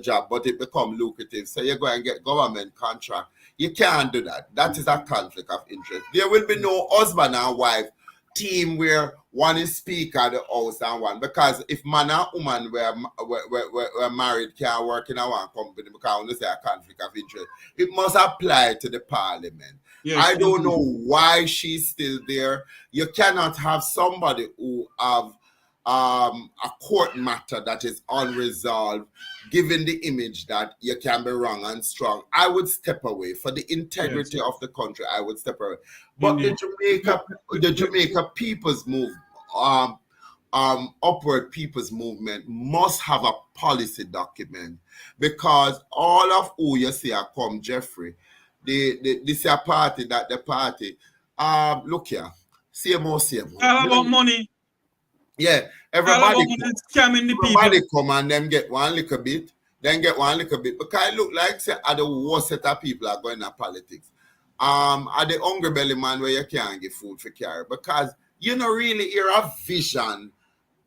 job, but it become lucrative, so you go and get government contract, you can't do that. That is a conflict of interest. There will be no husband and wife team where one is speaker of the house and one, because if man and woman were married can't work in a one company because when you say a conflict of interest, it must apply to the parliament. Yes, I don't know why she's still there. You cannot have somebody who have a court matter that is unresolved, given the image that you can be wrong and strong. I would step away for the integrity of the country. I would step away. But the Jamaica People's Movement, Upward People's Movement must have a policy document, because all of who you see are come, Jeffrey. This is a party that the party, look here, same. All about money. Yeah, everybody come and them get one little bit, then get one little bit. Because it look like say the worst set of people are going to politics. Are the hungry belly man where you can't get food for carry, because you know really hear a vision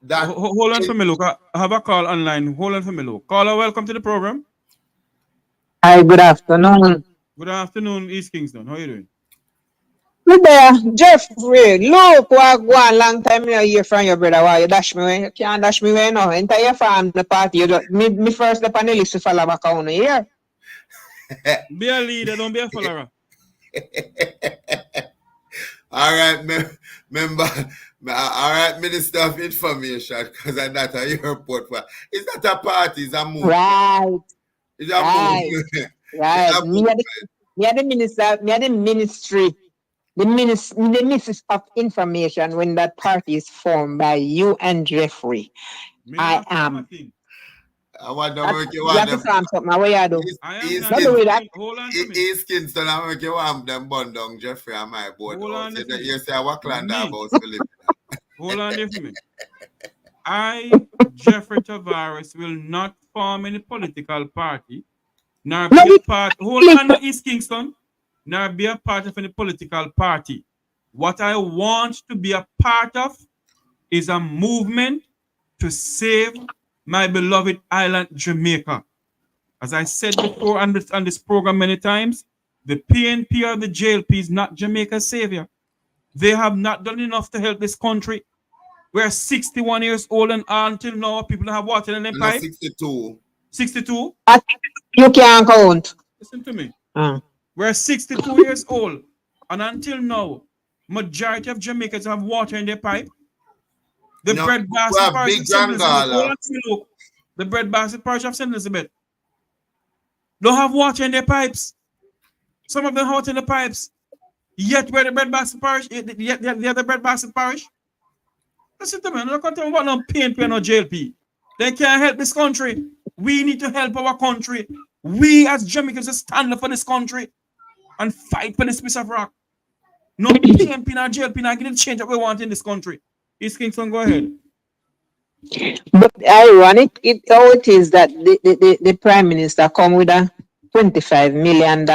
that. Hold on for me, look. I have a call online. Hold on for me, look. Caller, welcome to the program. Hi, good afternoon. Good afternoon, East Kingston. How are you doing? Good there, Jeffrey. Look, what go a long time you hear from your brother. Why you dash me away? You can't dash me away now. Enter your farm the party. You don't, me first the panelist to follow back on here. Be a leader, don't be a follower. All right, member. All right, Minister of Information, because I'm not a airport. It's not a party, it's a movement. Right. It's a movement. Right. Me are the minister, me are the ministry, the Ministry of Information when that party is formed by you and Jeffrey. I am. I want to make you You have to farm something. What you do? Not do with that. East Kingston, I make you want them bun down Jeffrey and my board. You say what land about Philip. Hold on there for me. I, Jeffrey Tavares, will not form any political party, nor be a part. Hold on, East Kingston, nor be a part of any political party. What I want to be a part of is a movement to save my beloved island, Jamaica. As I said before on this program many times, the PNP or the JLP is not Jamaica's savior. They have not done enough to help this country. We're 61 years old and until now, people don't have water in their pipe. 62. 62? You can't count. Listen to me. We're 62 years old and until now, majority of Jamaicans have water in their pipe. The bread basket parish of St. Elizabeth. The bread basket parish of St. Elizabeth don't have water in their pipes. Some of them have water in the pipes. Yet we're the bread basket parish. Yet they're the bread basket parish. Listen to me. I'm not going to tell me about no PNP or no JLP. They can't help this country. We need to help our country. We as Jamaicans stand up for this country and fight for this piece of rock. No PNP nor JLP not going to change what we want in this country. East Kingston, go ahead. But ironic, how it is that the Prime Minister come with a $25 million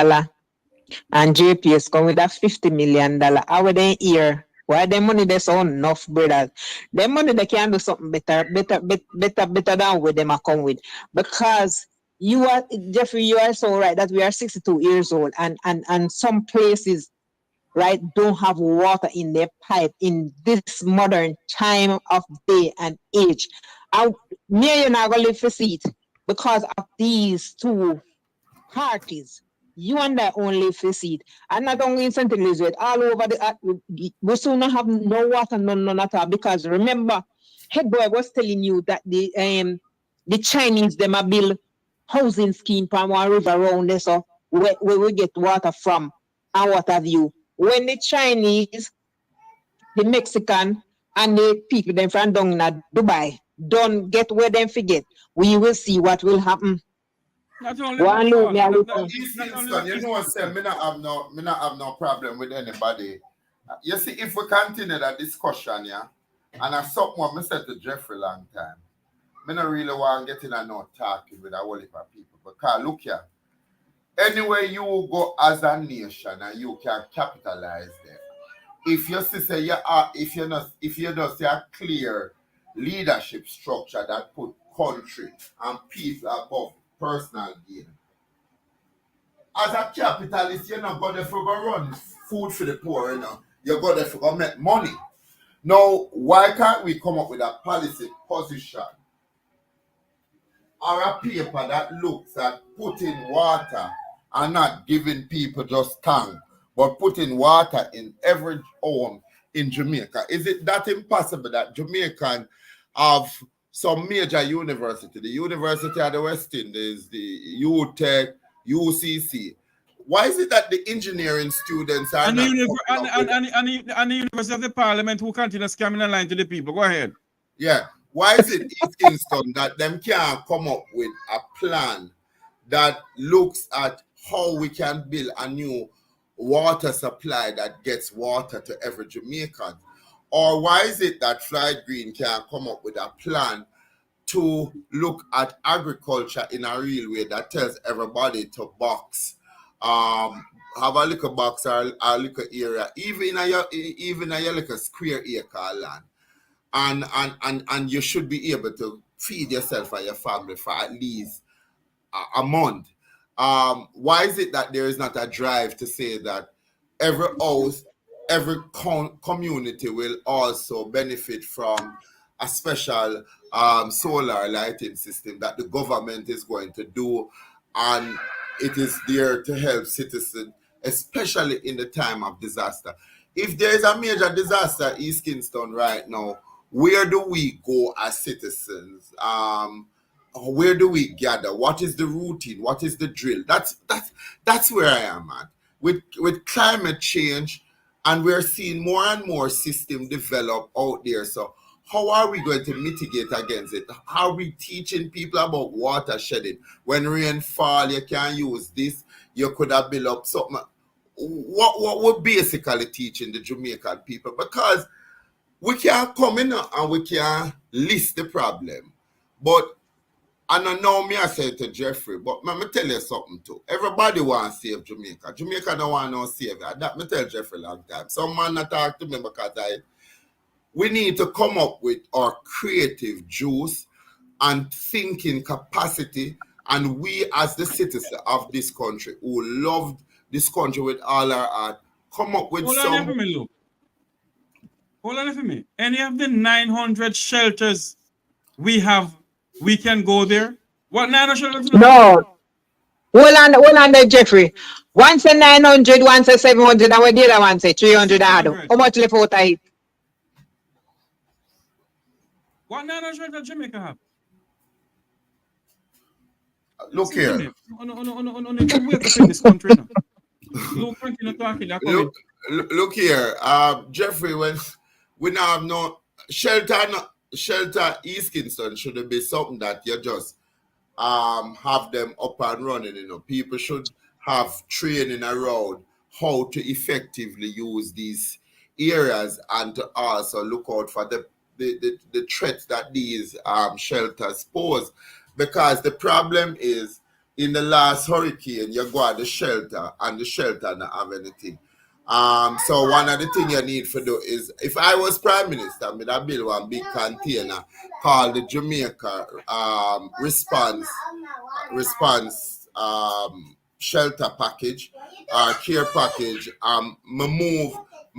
and JPS come with a $50 million. How are they here? Why the money they so enough, brothers? The money they can do something better than what them are come with. Because you are, Jeffrey, you are so right that we are 62 years old and some places, right, don't have water in their pipe in this modern time of day and age. Me and you not gonna live for seat because of these two parties. You and I only live for seat. And not only in St. Elizabeth, all over we soon have no water, none at all. Because remember, Head Boy was telling you that the Chinese them a build housing scheme from one river around there, so where we get water from and what have you. When the Chinese, the Mexican, and the people them from down in Dubai don't get where them forget, we will see what will happen. Not only you know, me not have no problem with anybody. You see, if we continue that discussion, yeah, and I something what I said to Jeffrey long time, I don't really want to get in and not talking with a whole heap of people. Because look here, anywhere you go as a nation and you can capitalize there. If you say if you don't see a clear leadership structure that put country and people above personal gain. As a capitalist, you're not going to run food for the poor, you know. You're going to make money. Now, why can't we come up with a policy position or a paper that looks at putting water and not giving people just tank, but putting water in every home in Jamaica? Is it that impossible that Jamaican have some major university, the University of the West Indies, the UTech, UCC? Why is it that the engineering students are and the University of the Parliament who continue scamming the line to the people? Go ahead. Yeah. Why is it East Kingston that them can't come up with a plan that looks at how we can build a new water supply that gets water to every Jamaican? Or why is it that Floyd Green can't come up with a plan to look at agriculture in a real way that tells everybody to box, have a little box or a little area, even a little square acre of land, and you should be able to feed yourself and your family for at least a month. Why is it that there is not a drive to say that every house, every community will also benefit from a special solar lighting system that the government is going to do, and it is there to help citizens, especially in the time of disaster? if there is a major disaster in East Kingston right now, where do we go as citizens? Where do we gather? What is the routine? What is the drill? That's where I am at. With climate change, and we're seeing more and more system develop out there. So how are we going to mitigate against it? How are we teaching people about water shedding? When rain fall, you can use this. You could have built up something. What we're basically teaching the Jamaican people, because we can't come in and we can't list the problem. But I don't know me I say to Jeffrey, but let me tell you something too. Everybody wants to save Jamaica. Jamaica don't want to save it. That me tell Jeffrey long time. Some man not talk to me because we need to come up with our creative juice and thinking capacity, and we as the citizens of this country who love this country with all our heart, come up with some. Hold on for me. Any of the 900 shelters we have, we can go there? What 900 shelters? No. Hold on there, Jeffrey. One say 900, one say 700, and what the other one say 300. How much left out of it? What 900 shelters Jamaica have? Look here. Look here, Jeffrey. When we now have no shelter, East Kingston should be something that you just have them up and running. You know, people should have training around how to effectively use these areas and to also look out for the threats that these shelters pose. Because the problem is, in the last hurricane, you go at the shelter and the shelter not have anything. So one of the things you need to do is, if I was Prime Minister, I'd build one big container called the Jamaica response shelter package or care package. I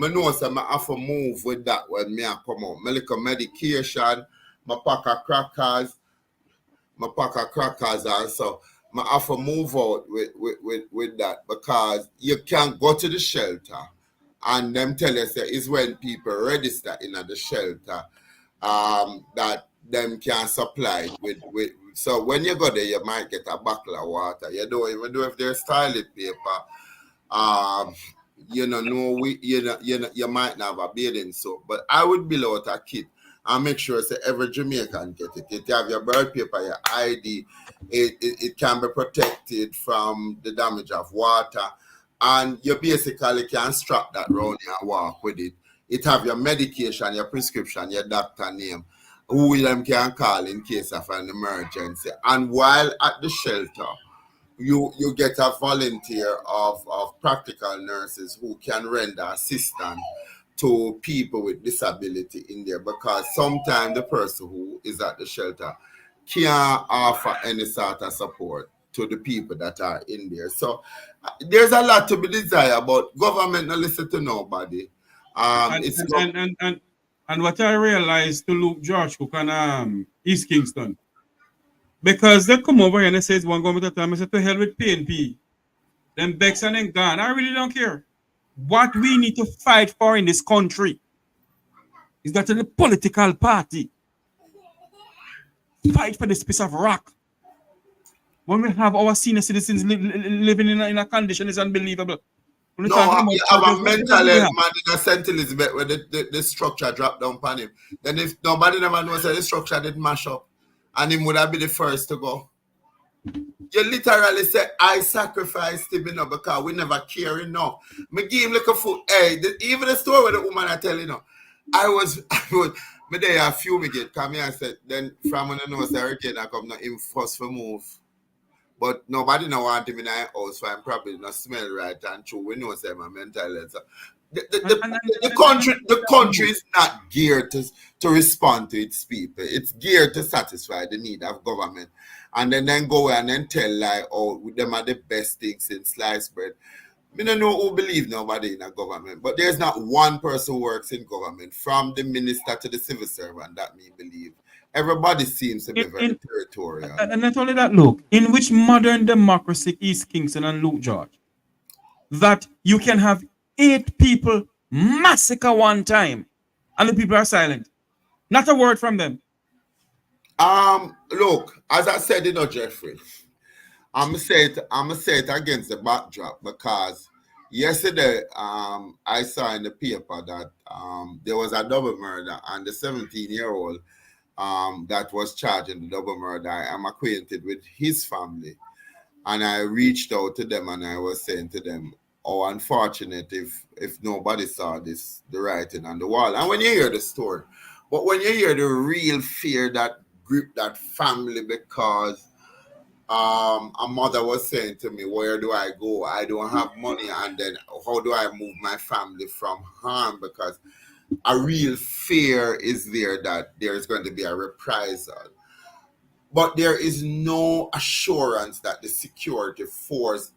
know so I have to move with that when me I come out. I look at medication, my pack of crackers, and so I have to move out with that, because you can't go to the shelter and them tell us that is when people register in the shelter that them can supply with so when you go there you might get a bottle of water. You don't even know if there's toilet paper. You might not have a bathing soap, but I would build out a kit and make sure that every Jamaican get it. You have your birth paper, your ID. It can be protected from the damage of water, and you basically can strap that around you and walk with it. It have your medication, your prescription, your doctor name, who them can call in case of an emergency. And while at the shelter, you get a volunteer of practical nurses who can render assistance to people with disability in there, because sometimes the person who is at the shelter can't offer any sort of support to the people that are in there. So there's a lot to be desired, but government not listen to nobody. And what I realized to Luke George Cook and East Kingston, because they come over here and they say it's one government at a time, I said to hell with PNP. Then Bex and then gone. I really don't care. What we need to fight for in this country is that the political party fight for this piece of rock. When we have our senior citizens living in a condition is unbelievable. No, you have a mental health man in St. Elizabeth where the structure dropped down upon him. Then if nobody never knows that the structure didn't mash up, and him would have been the first to go. You literally say, I sacrificed him, because we never care enough. Me give him like a food. Hey, even the story with the woman I tell you, I was me there a fumigate, come here and said, then from when I know the hurricane I come, him first for move. But nobody no want him in our house, so I'm probably not smell right and true. We know say my mental health. So the country is not geared to respond to its people. It's geared to satisfy the need of government. And then go and then tell them are the best things in sliced bread. I don't know who believe nobody in a government, but there's not one person who works in government, from the minister to the civil servant, that me believe. Everybody seems to be very territorial. And not only that, look, in which modern democracy is Kingston and Luke George, that you can have 8 people massacre one time, and the people are silent. Not a word from them. Look, as I said, Jeffrey, I'm gonna say it against the backdrop because yesterday, I saw in the paper that there was a double murder, and the 17-year-old that was charged in the double murder, I am acquainted with his family, and I reached out to them and I was saying to them, "Oh, unfortunate if nobody saw this, the writing on the wall." And when you hear the story, but when you hear the real fear that gripped that family because a mother was saying to me, "Where do I go? I don't have money, and then how do I move my family from harm?" Because a real fear is there that there is going to be a reprisal. But there is no assurance that the security force,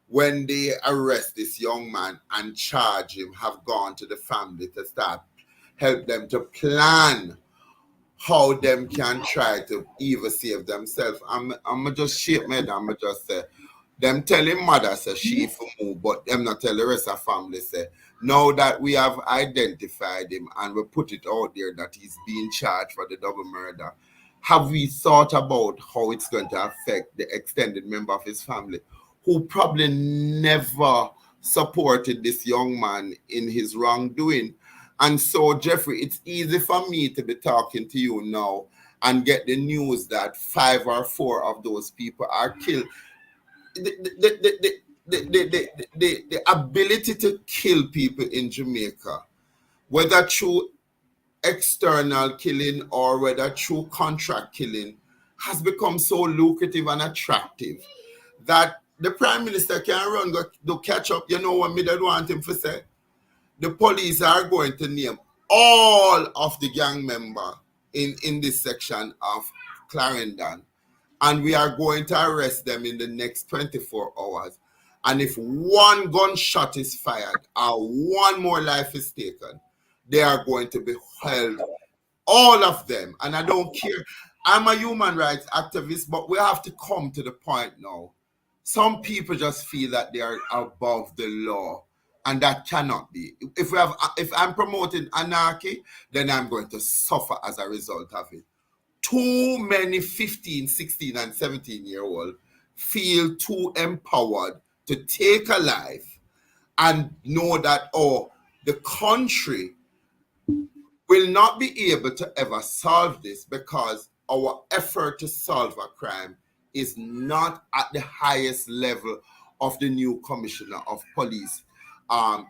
when they arrest this young man and charge him, have gone to the family to start help them to plan how them can try to even save themselves. I'm just shake my head. I'm just say, them telling mother say she for move, but them not tell the rest of family say, now that we have identified him and we put it out there that he's being charged for the double murder, have we thought about how it's going to affect the extended member of his family who probably never supported this young man in his wrongdoing? And so, Jeffrey, it's easy for me to be talking to you now and get the news that 5 or 4 of those people are killed. The ability to kill people in Jamaica, whether through external killing or whether through contract killing, has become so lucrative and attractive that the Prime Minister can run go catch up. You know what me don't want him to say? The police are going to name all of the gang members in this section of Clarendon, and we are going to arrest them in the next 24 hours. And if one gunshot is fired or one more life is taken, they are going to be held, all of them. And I don't care. I'm a human rights activist, but we have to come to the point now. Some people just feel that they are above the law. And that cannot be. If I'm promoting anarchy, then I'm going to suffer as a result of it. Too many 15, 16, and 17-year-olds feel too empowered to take a life and know that, oh, the country will not be able to ever solve this because our effort to solve a crime is not at the highest level of the new commissioner of police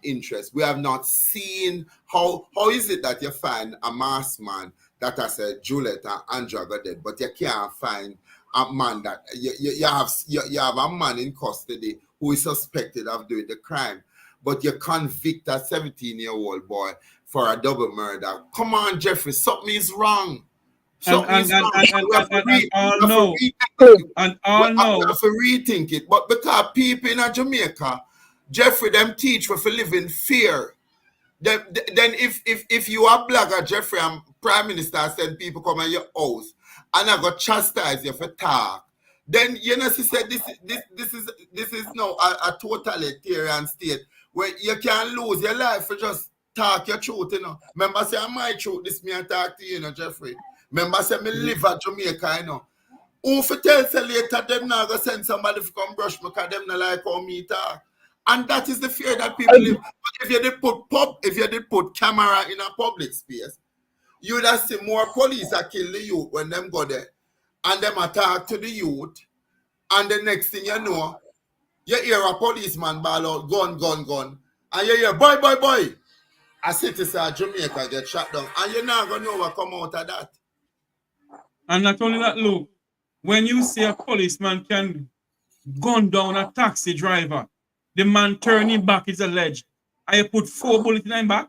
interest. We have not seen how is it that you find a masked man that has a Juliet and Andrea got dead, but you can't find a man that you have a man in custody who is suspected of doing the crime, but you convict a 17-year-old boy for a double murder. Come on, Jeffrey, something is wrong. And all know. We have to rethink it. But because people in Jamaica, Jeffrey, them teach for live in fear. Then if you are blogger, Jeffrey, and Prime Minister send people come at your house and I got chastise you for talk, then you know she said this is now a totalitarian state where you can lose your life for just talk your truth, you know. Remember say my truth, this me and talk to you, you know, Jeffrey. Remember say me live at Jamaica, you know. Who for tell say later them now go send somebody to come brush me because them not like how me talk. And that is the fear that people live. But if you did put camera in a public space, you would have seen more police that kill the youth when them go there. And them attack to the youth. And the next thing you know, you hear a policeman ball out, gun. And you hear, boy. A citizen of Jamaica get shot down. And you're not going to know what come out of that. And not only that, Luke, when you see a policeman can gun down a taxi driver, the man turning back is alleged. And you put 4 bullets in him back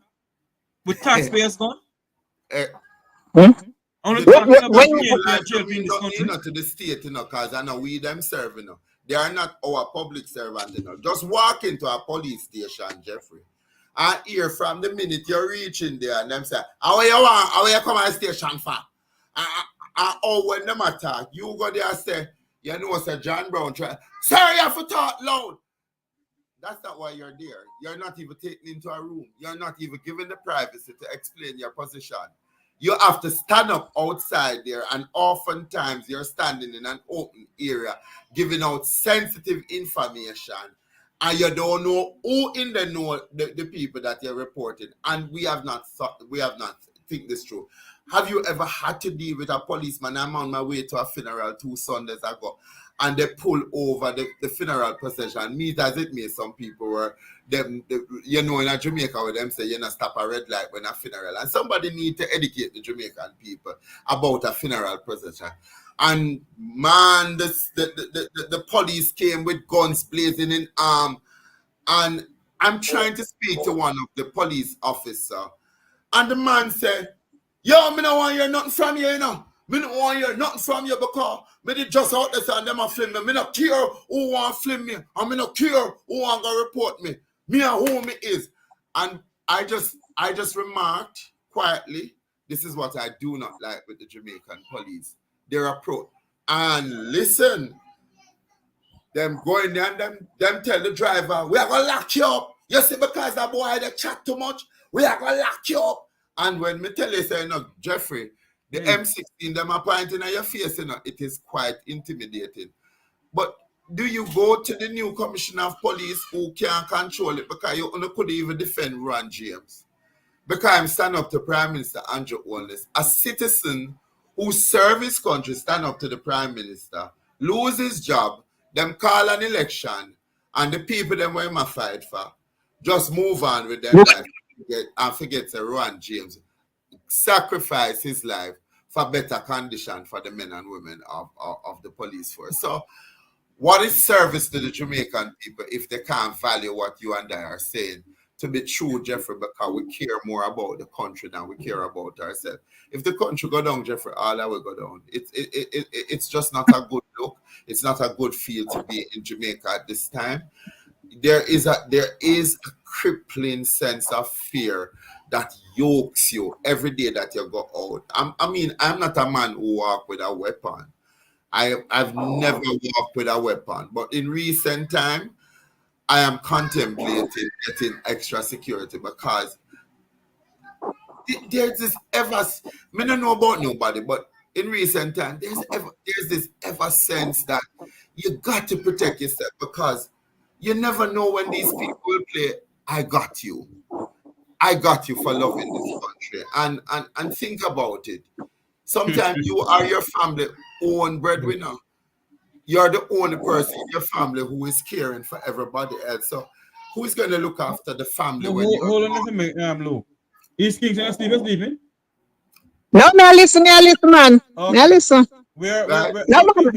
with taxpayers gone? Only not to the state, you know, because I know we them serve, you know. They are not our public servant, you know. Just walk into a police station, Jeffrey, and hear from the minute you're reaching there, and them say, how you come to the station for? Or when them attack, you go there and say, you know, say John Brown try. Sir, you have to talk loud. That's not why you're there. You're not even taken into a room. You're not even given the privacy to explain your position. You have to stand up outside there, and oftentimes you're standing in an open area giving out sensitive information, and you don't know who in the know the people that you're reporting. And we have not think this through. Have you ever had to deal with a policeman? I'm on my way to a funeral 2 Sundays ago, and they pull over the funeral procession. Meet as it may, some people were them, you know, in a Jamaica where them say you know stop a red light when a funeral, and somebody need to educate the Jamaican people about a funeral procession. And man, the police came with guns blazing in arm, and I'm trying to speak to one of the police officer, and the man said, "Yo, me no want hear nothing from you, you know. Me no want hear nothing from you because me did just out there and them a film me. Me no care who want film me, and me no care who want to report me. Me and who me is." And I just remarked quietly, this is what I do not like with the Jamaican police. Their approach. And listen, them going there and them tell the driver, "We are gonna lock you up. You see, because that boy they chat too much, we are gonna lock you up." And when me tell you, say, no, Jeffrey, the M16, them are pointing at your face, you know, it is quite intimidating. But do you go to the new commissioner of police who can't control it because you couldn't even defend Ron James? Because I'm stand up to Prime Minister Andrew Holness, a citizen who serve his country, stand up to the Prime Minister, lose his job, them call an election, and the people them were in fight for, just move on with their life. And forget Ron James sacrifice his life for better condition for the men and women of the police force. So what is service to the Jamaican people if they can't value what you and I are saying to be true, Jeffrey, because we care more about the country than we care about ourselves. If the country go down, Jeffrey, all that will go down. It's just not a good look. It's not a good feel to be in Jamaica at this time. There is a crippling sense of fear that yokes you every day that you go out. I'm not a man who walk with a weapon. I've never walked with a weapon, but in recent time, I am contemplating getting extra security because there's this I don't know about nobody, but in recent time, there's this sense that you got to protect yourself because you never know when these people will play, I got you for loving this country. And think about it. Sometimes you are your family own breadwinner. You're the only person in your family who is caring for everybody else. So who is going to look after the family when you're hold on a minute, Lou. Is Kingston sleeping? No, me listen, man. Okay. Me listen.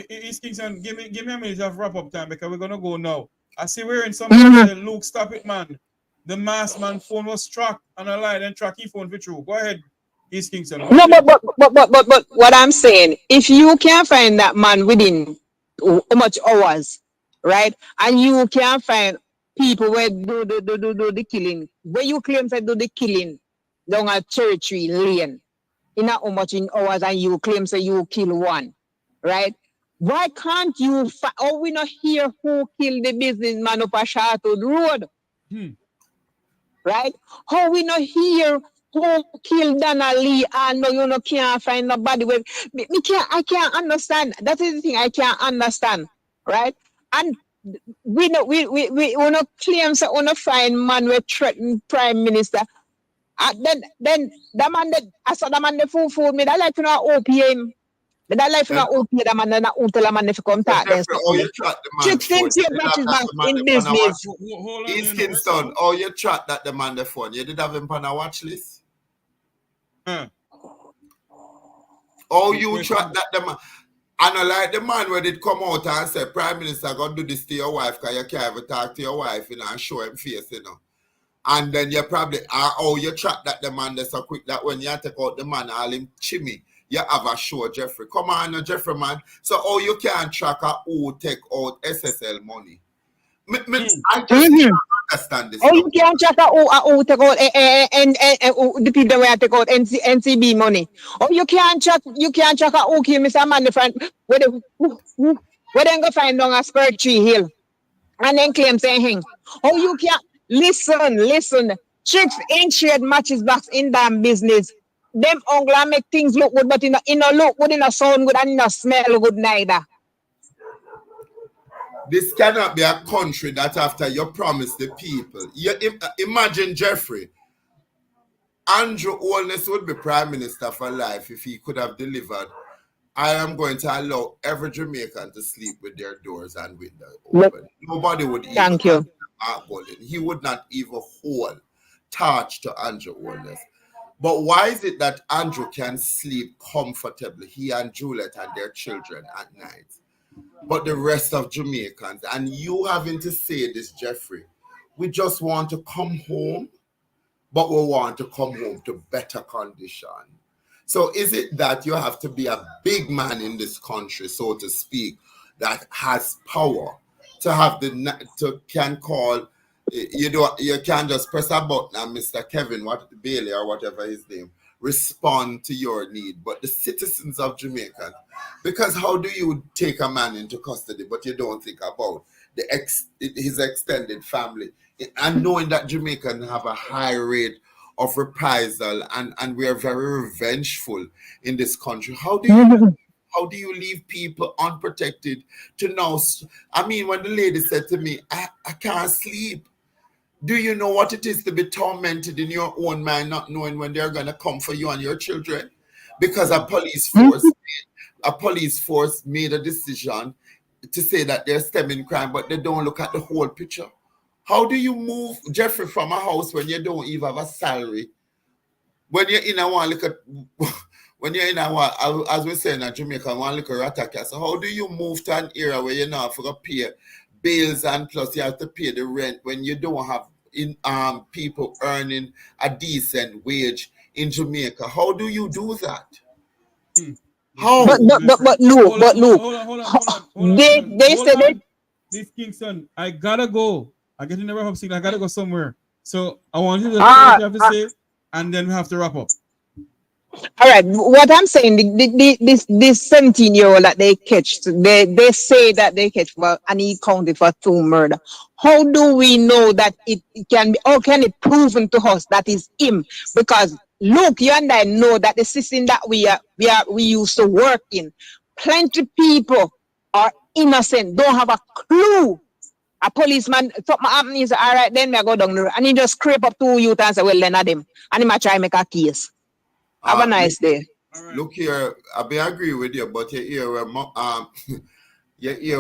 Is Kingston, give me a minute of wrap up time because we're gonna go now. I see we're in somebody Luke, stop it, man. The masked man phone was struck on a line and track his phone for true. Go ahead, East Kingston. No, but what I'm saying, if you can't find that man within how much hours, right? And you can't find people where do the killing, where you claim to do the killing down a territory lane, in how much in hours, and you claim say you kill one, right? Why can't you we not hear who killed the businessman up a Sharpwood Road? Right? How we not hear who killed Donna Lee and no, you know, can't find nobody. I can't understand. That is the thing I can't understand. Right? And we not claim so we not find man we threaten Prime Minister. Then the man that I saw the man the fool me, that like to know OPM. But that life not OP the man and not tell man if you come talk then. In business. East Kingston, oh, you track that the man the phone. You did have him on a watch list. Oh, you track that the man. And I like the man where did come out and say, Prime Minister, go do this to your wife because you can't even talk to your wife, you know, and show him face, you know. And then you probably, you track that the man that's so quick that when you take out the man, all him chimney. You have a show, Jeffrey. Come on, Jeffrey, man. So, you can't track who take out SSL money. I just can't understand this. You can't track who take out the people where take out NCB money. You can't track who kill Mr. Man the front where they go find down a Spur Tree Hill. and then claim saying, oh, you can't listen. Chicks ain't shared matches box in damn business. Them ongla make things look good, but in a look good, in a sound good, and in a smell good neither. This cannot be a country that after you promise the people. Imagine Jeffrey. Andrew Lawlessness would be Prime Minister for life if he could have delivered. I am going to allow every Jamaican to sleep with their doors and windows open. Nobody would even. Thank you. He would not even hold touch to Andrew Lawlessness. But why is it that Andrew can sleep comfortably, he and Juliet and their children at night, but the rest of Jamaicans, and you having to say this, Jeffrey, we just want to come home, but we want to come home to better condition. So is it that you have to be a big man in this country, so to speak, that has power to have can call, you can't just press a button and Mr. Kevin Bailey or whatever his name respond to your need, but the citizens of Jamaica, because how do you take a man into custody but you don't think about his extended family, and knowing that Jamaicans have a high rate of reprisal and we are very revengeful in this country? How do you leave people unprotected to know? I mean, when the lady said to me, I can't sleep. Do you know what it is to be tormented in your own mind, not knowing when they're going to come for you and your children? Because a police force made a decision to say that they're stemming crime, but they don't look at the whole picture. How do you move, Jeffrey, from a house when you don't even have a salary? When you're in a one, look at, when you're in a one, as we say in Jamaica, one look at Rataka. So how do you move to an area where you're not for pay bills and plus you have to pay the rent when you don't have people earning a decent wage in Jamaica? How do you do that? How? But Luke. Hold on. They said it. This Kingston, I gotta go. I get in the wrap up signal. I gotta go somewhere. So I want you to say what you have to say, and then we have to wrap up. All right. What I'm saying, this 17-year-old that they catch, they say that they catch for and he counted for 2 murder. How do we know that it can be? How can it proven to us that is him? Because look, you and I know that the system that we used to work in, plenty people are innocent, don't have a clue. A policeman, something happen, he say, all right, then I go down there, and he just scrape up 2 youth and say, well, then at them, and he might try to make a case. Have a nice day. Look here, I agree with you, but you hear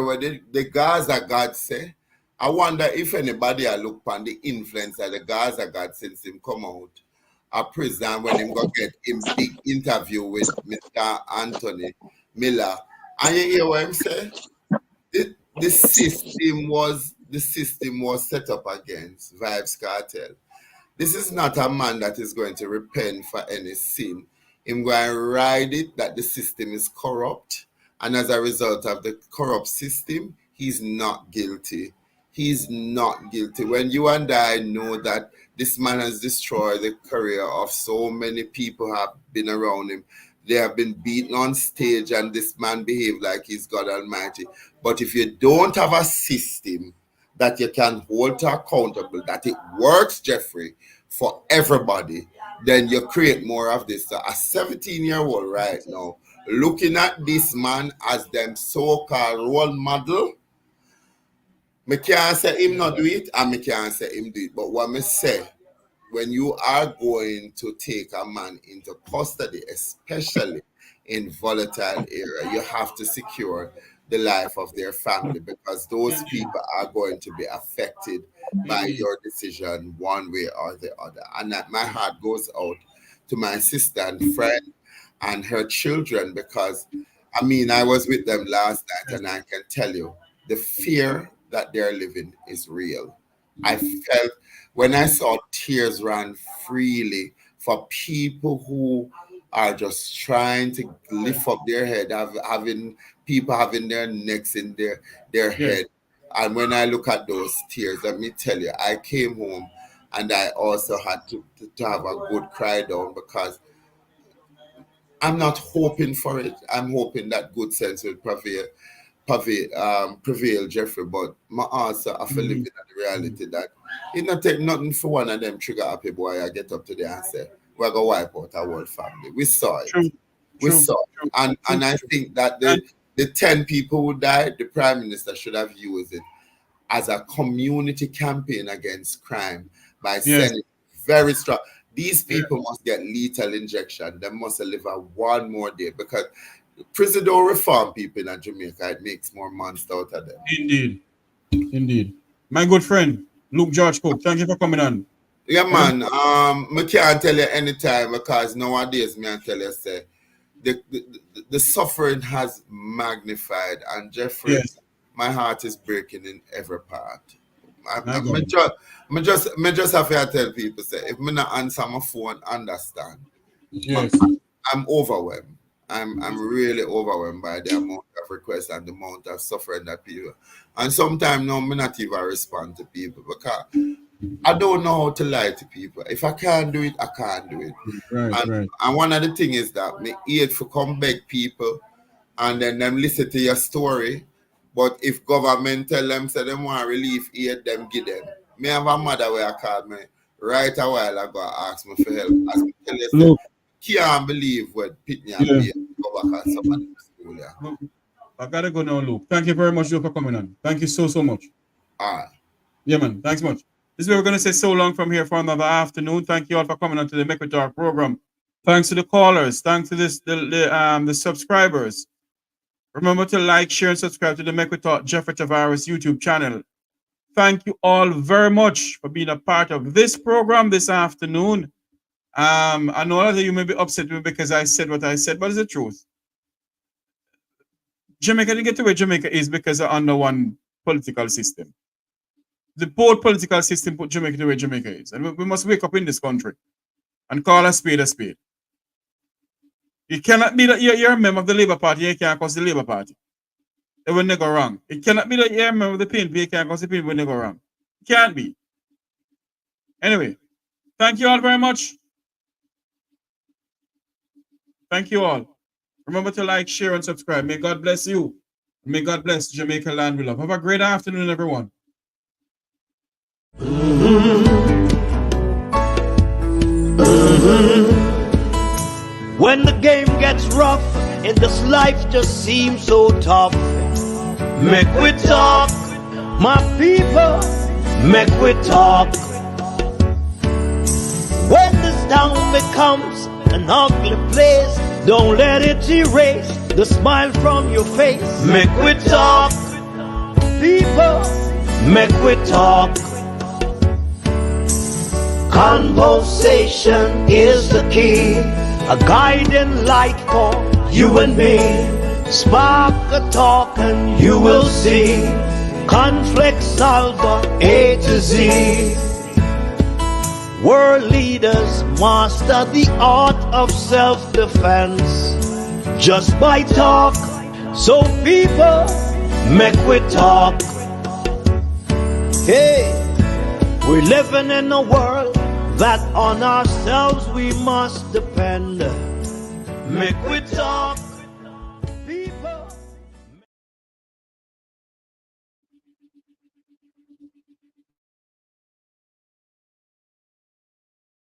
where the Gaza God say. I wonder if anybody look on the influence of the Gaza God since him come out a prison when him go get him big interview with Mr. Anthony Miller. And you hear what I'm saying? The system was set up against Vibes Cartel. This is not a man that is going to repent for any sin. He's going to ride it that the system is corrupt, and as a result of the corrupt system, he's not guilty. He's not guilty. When you and I know that this man has destroyed the career of so many people who have been around him, they have been beaten on stage, and this man behaved like he's God Almighty. But if you don't have a system that you can hold to accountable, that it works, Jeffrey, for everybody, then you create more of this. So a 17-year-old right now, looking at this man as them so-called role model, I can't say him not do it, and I can't say him do it. But what I say, when you are going to take a man into custody, especially in volatile area, you have to secure the life of their family, because those people are going to be affected by your decision one way or the other. And that my heart goes out to my sister and friend and her children, because I mean, I was with them last night, and I can tell you the fear that they're living is real. I felt when I saw tears run freely for people who are just trying to lift up their head, having people having their necks in their head. And when I look at those tears, let me tell you, I came home and I also had to have a good cry down, because I'm not hoping for it. I'm hoping that good sense will prevail. prevail, Jeffrey, but my also have to live in the reality that it not take nothing for one of them trigger happy boy I get up today and say, we're going to wipe out our whole family. We saw it. We saw it. And I think that the 10 people who died, the Prime Minister should have used it as a community campaign against crime by sending very strong. These people must get lethal injection. They must live one more day because prison don't reform people in Jamaica. It makes more monsters out of them. Indeed. My good friend, Luke George Cook, thank you for coming on. Yeah, man. I can't tell you anytime because nowadays, I tell you, say, the suffering has magnified, and Jeffrey, my heart is breaking in every part. I just have to tell people, say, if I not answer my phone, understand. I'm overwhelmed. I'm really overwhelmed by the amount of requests and the amount of suffering that people. And sometimes no, I'm not even respond to people because I don't know how to lie to people. If I can't do it, I can't do it. And one of the things is that me hate for come beg people and then them listen to your story. But if government tell them say them want relief aid, them give them. Me have a mother where I called me right a while ago ask me for help. As me tell you, can't believe what Pitney and me go back and somebody in school. Yeah. I gotta go now, Luke. Thank you very much, Luke, for coming on. Thank you so much. Yeah, man. Thanks much. This is where we're gonna say so long from here for another afternoon. Thank you all for coming on to the Mek Wi Talk program. Thanks to the callers. Thanks to the subscribers. Remember to like, share, and subscribe to the Mek Wi Talk Jeffrey Tavares YouTube channel. Thank you all very much for being a part of this program this afternoon. I know a lot of you may be upset with me because I said what I said, but it's the truth. Jamaica didn't get to where Jamaica is because they're under one political system. The whole political system put Jamaica to where Jamaica is. And we must wake up in this country and call a spade a spade. You cannot be that you're a member of the Labour Party, you can't cause the Labour Party. They will never go wrong. It cannot be that you're a member of the PNP, you can't cause the PNP will never go wrong. It can't be. Anyway, thank you all very much. Thank you all. Remember to like, share, and subscribe. May God bless you. May God bless Jamaica land we love. Have a great afternoon, everyone. When the game gets rough and this life just seems so tough, Mek Wi Talk, my people, Mek Wi Talk. When this town becomes an ugly place, don't let it erase the smile from your face. Mek Wi Talk, people, Mek Wi Talk. Conversation is the key, a guiding light for you and me. Spark a talk and you will see. Conflict solver A to Z. World leaders master the art of self-defense just by talk. So people, Mek Wi Talk. Hey, we're living in a world that on ourselves we must depend. Mek Wi Talk.